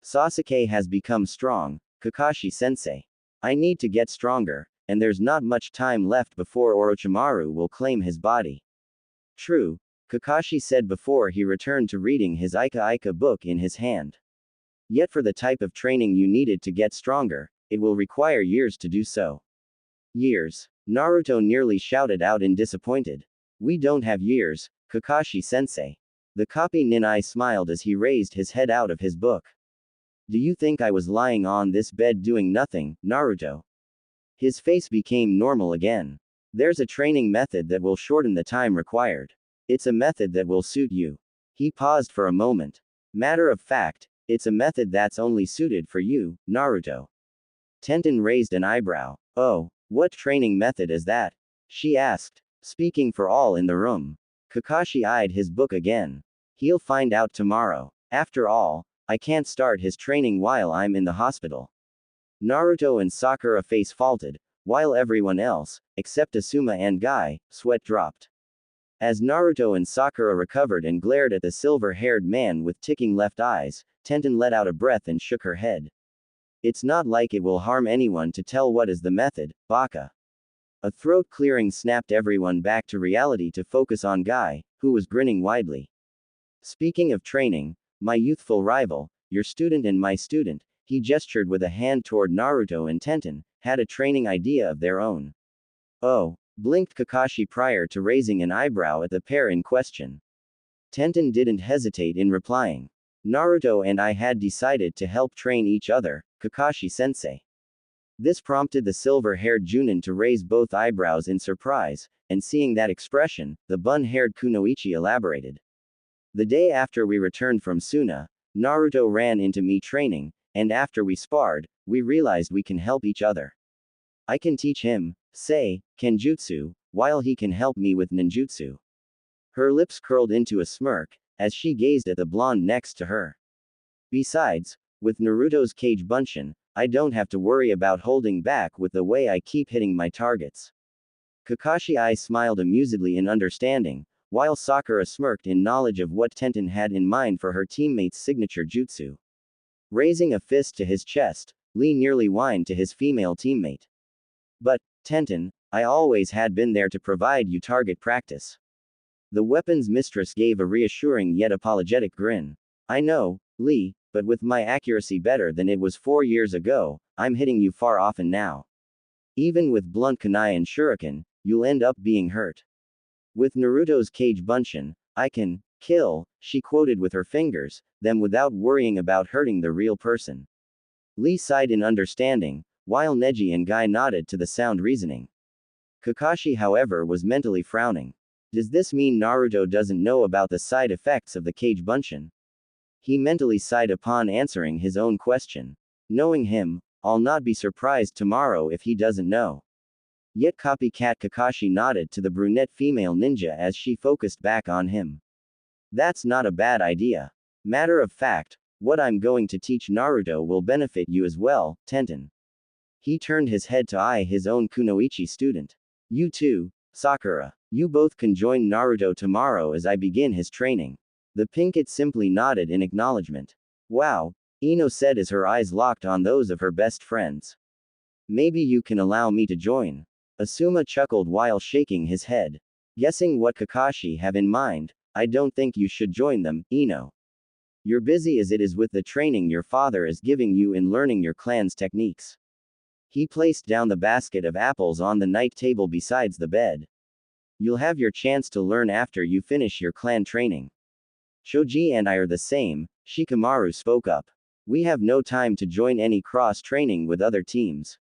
Sasuke has become strong, Kakashi-sensei. I need to get stronger, and there's not much time left before Orochimaru will claim his body. True, Kakashi said before he returned to reading his Ika Ika book in his hand. Yet for the type of training you needed to get stronger, it will require years to do so. Years. Naruto nearly shouted out in disappointed. We don't have years, Kakashi-sensei. The copy Nin-I smiled as he raised his head out of his book. Do you think I was lying on this bed doing nothing, Naruto? His face became normal again. There's a training method that will shorten the time required. It's a method that will suit you. He paused for a moment. Matter of fact, it's a method that's only suited for you, Naruto. Tenten raised an eyebrow. Oh, what training method is that? She asked, speaking for all in the room. Kakashi eyed his book again. He'll find out tomorrow. After all, I can't start his training while I'm in the hospital. Naruto and Sakura face faulted, while everyone else, except Asuma and Guy, sweat dropped. As Naruto and Sakura recovered and glared at the silver-haired man with ticking left eyes, Tenten let out a breath and shook her head. It's not like it will harm anyone to tell what is the method, Baka. A throat clearing snapped everyone back to reality to focus on Guy, who was grinning widely. Speaking of training, my youthful rival, your student and my student, he gestured with a hand toward Naruto and Tenten, had a training idea of their own. Oh, blinked Kakashi prior to raising an eyebrow at the pair in question. Tenten didn't hesitate in replying. Naruto and I had decided to help train each other, Kakashi-sensei. This prompted the silver-haired Junin to raise both eyebrows in surprise, and seeing that expression, the bun-haired Kunoichi elaborated. The day after we returned from Suna, Naruto ran into me training, and after we sparred, we realized we can help each other. I can teach him, say, Kenjutsu, while he can help me with ninjutsu. Her lips curled into a smirk, as she gazed at the blonde next to her. Besides, with Naruto's Kage Bunshin, I don't have to worry about holding back with the way I keep hitting my targets. Kakashi smiled amusedly in understanding, while Sakura smirked in knowledge of what Tenten had in mind for her teammate's signature jutsu. Raising a fist to his chest, Lee nearly whined to his female teammate. But, Tenten, I always had been there to provide you target practice. The weapons mistress gave a reassuring yet apologetic grin. I know, Lee, but with my accuracy better than it was 4 years ago, I'm hitting you far often now. Even with blunt kunai and shuriken, you'll end up being hurt. With Naruto's Kage Bunshin, I can kill, she quoted with her fingers, them without worrying about hurting the real person. Lee sighed in understanding, while Neji and Guy nodded to the sound reasoning. Kakashi, however, was mentally frowning. Does this mean Naruto doesn't know about the side effects of the Kage Bunshin? He mentally sighed upon answering his own question. Knowing him, I'll not be surprised tomorrow if he doesn't know. Yet copycat Kakashi nodded to the brunette female ninja as she focused back on him. That's not a bad idea. Matter of fact, what I'm going to teach Naruto will benefit you as well, Tenten. He turned his head to eye his own kunoichi student. You too, Sakura. You both can join Naruto tomorrow as I begin his training. The pinkett simply nodded in acknowledgement. Wow, Ino said as her eyes locked on those of her best friends. Maybe you can allow me to join. Asuma chuckled while shaking his head. Guessing what Kakashi have in mind, I don't think you should join them, Ino. You're busy as it is with the training your father is giving you in learning your clan's techniques. He placed down the basket of apples on the night table besides the bed. You'll have your chance to learn after you finish your clan training. Choji and I are the same, Shikamaru spoke up. We have no time to join any cross-training with other teams.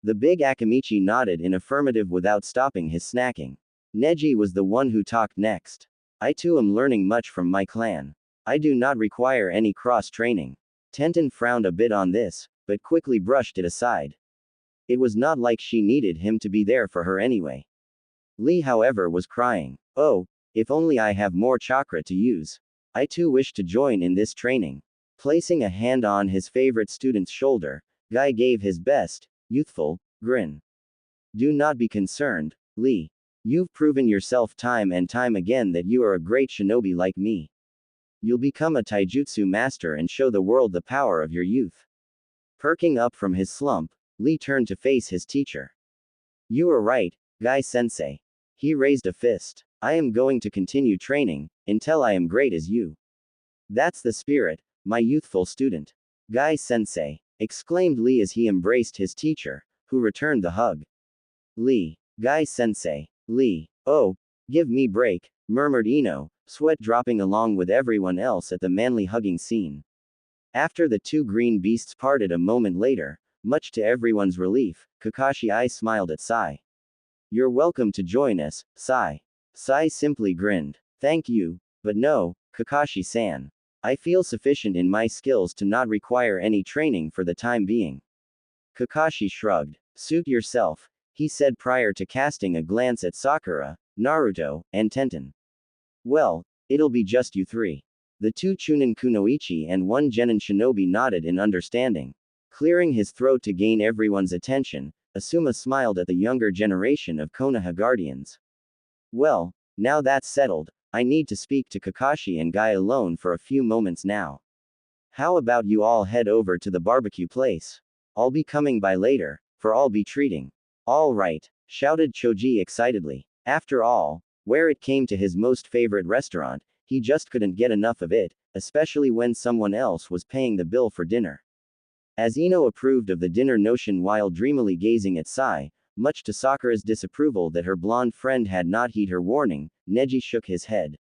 The big Akamichi nodded in affirmative without stopping his snacking. Neji was the one who talked next. I too am learning much from my clan. I do not require any cross-training. Tenten frowned a bit on this, but quickly brushed it aside. It was not like she needed him to be there for her anyway. Lee, however, was crying. Oh, if only I have more chakra to use. I too wish to join in this training. Placing a hand on his favorite student's shoulder, Guy gave his best, youthful, grin. Do not be concerned, Lee. You've proven yourself time and time again that you are a great shinobi like me. You'll become a taijutsu master and show the world the power of your youth. Perking up from his slump, Lee turned to face his teacher. You are right, Guy-sensei. He raised a fist. I am going to continue training, until I am great as you. That's the spirit, my youthful student. Guy-sensei, exclaimed Lee as he embraced his teacher, who returned the hug. Lee, Guy-sensei, Lee, oh, give me break, murmured Ino, sweat dropping along with everyone else at the manly hugging scene. After the two green beasts parted a moment later, much to everyone's relief, Kakashi I smiled at Sai. You're welcome to join us, Sai. Sai simply grinned. Thank you, but no, Kakashi-san. I feel sufficient in my skills to not require any training for the time being. Kakashi shrugged. Suit yourself, he said prior to casting a glance at Sakura, Naruto, and Tenten. Well, it'll be just you three. The two Chunin Kunoichi and one Genin shinobi nodded in understanding. Clearing his throat to gain everyone's attention, Asuma smiled at the younger generation of Konoha Guardians. Well, now that's settled, I need to speak to Kakashi and Guy alone for a few moments now. How about you all head over to the barbecue place? I'll be coming by later, for I'll be treating. All right, shouted Choji excitedly. After all, where it came to his most favorite restaurant, he just couldn't get enough of it, especially when someone else was paying the bill for dinner. As Ino approved of the dinner notion while dreamily gazing at Sai, much to Sakura's disapproval that her blonde friend had not heed her warning, Neji shook his head.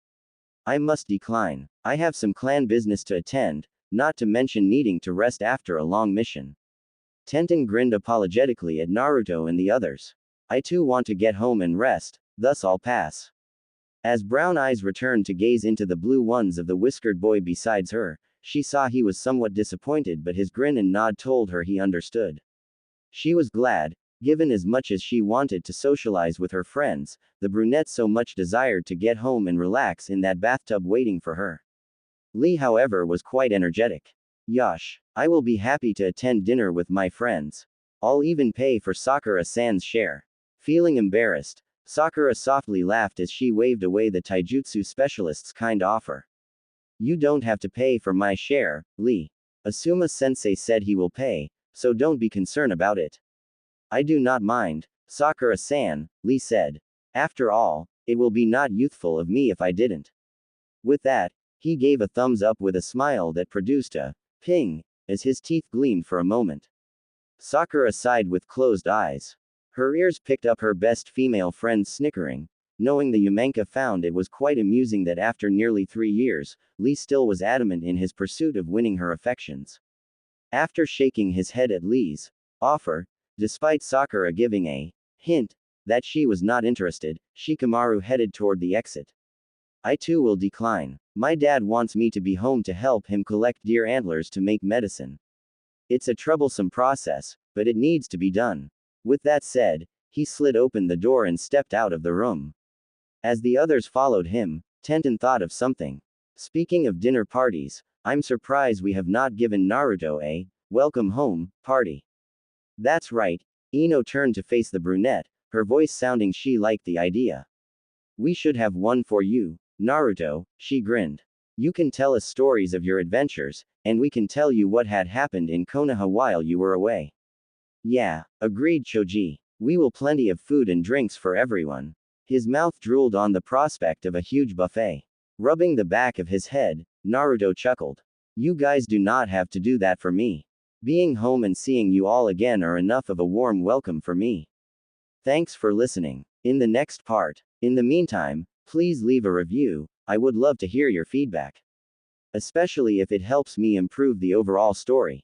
I must decline. I have some clan business to attend, not to mention needing to rest after a long mission. Tenten grinned apologetically at Naruto and the others. I too want to get home and rest, thus I'll pass. As brown eyes returned to gaze into the blue ones of the whiskered boy besides her, she saw he was somewhat disappointed, but his grin and nod told her he understood. She was glad, given as much as she wanted to socialize with her friends, the brunette so much desired to get home and relax in that bathtub waiting for her. Lee, however, was quite energetic. Yosh, I will be happy to attend dinner with my friends. I'll even pay for Sakura-san's share. Feeling embarrassed, Sakura softly laughed as she waved away the taijutsu specialist's kind offer. You don't have to pay for my share, Lee. Asuma-sensei said he will pay, so don't be concerned about it. I do not mind, Sakura-san, Lee said. After all, it will be not youthful of me if I didn't. With that, he gave a thumbs up with a smile that produced a Ping, as his teeth gleamed for a moment. Sakura sighed with closed eyes. Her ears picked up her best female friend's snickering, knowing the Yamenka found it was quite amusing that after nearly 3 years, Lee still was adamant in his pursuit of winning her affections. After shaking his head at Lee's offer, despite Sakura giving a hint that she was not interested, Shikamaru headed toward the exit. I too will decline. My dad wants me to be home to help him collect deer antlers to make medicine. It's a troublesome process, but it needs to be done. With that said, he slid open the door and stepped out of the room. As the others followed him, Tenten thought of something. Speaking of dinner parties, I'm surprised we have not given Naruto a welcome home party. That's right. Ino turned to face the brunette, her voice sounding she liked the idea. We should have one for you, Naruto, she grinned. You can tell us stories of your adventures, and we can tell you what had happened in Konoha while you were away. Yeah, agreed Choji. We will plenty of food and drinks for everyone. His mouth drooled on the prospect of a huge buffet. Rubbing the back of his head, Naruto chuckled. You guys do not have to do that for me. Being home and seeing you all again are enough of a warm welcome for me. Thanks for listening. In the next part. In the meantime, please leave a review. I would love to hear your feedback. Especially if it helps me improve the overall story.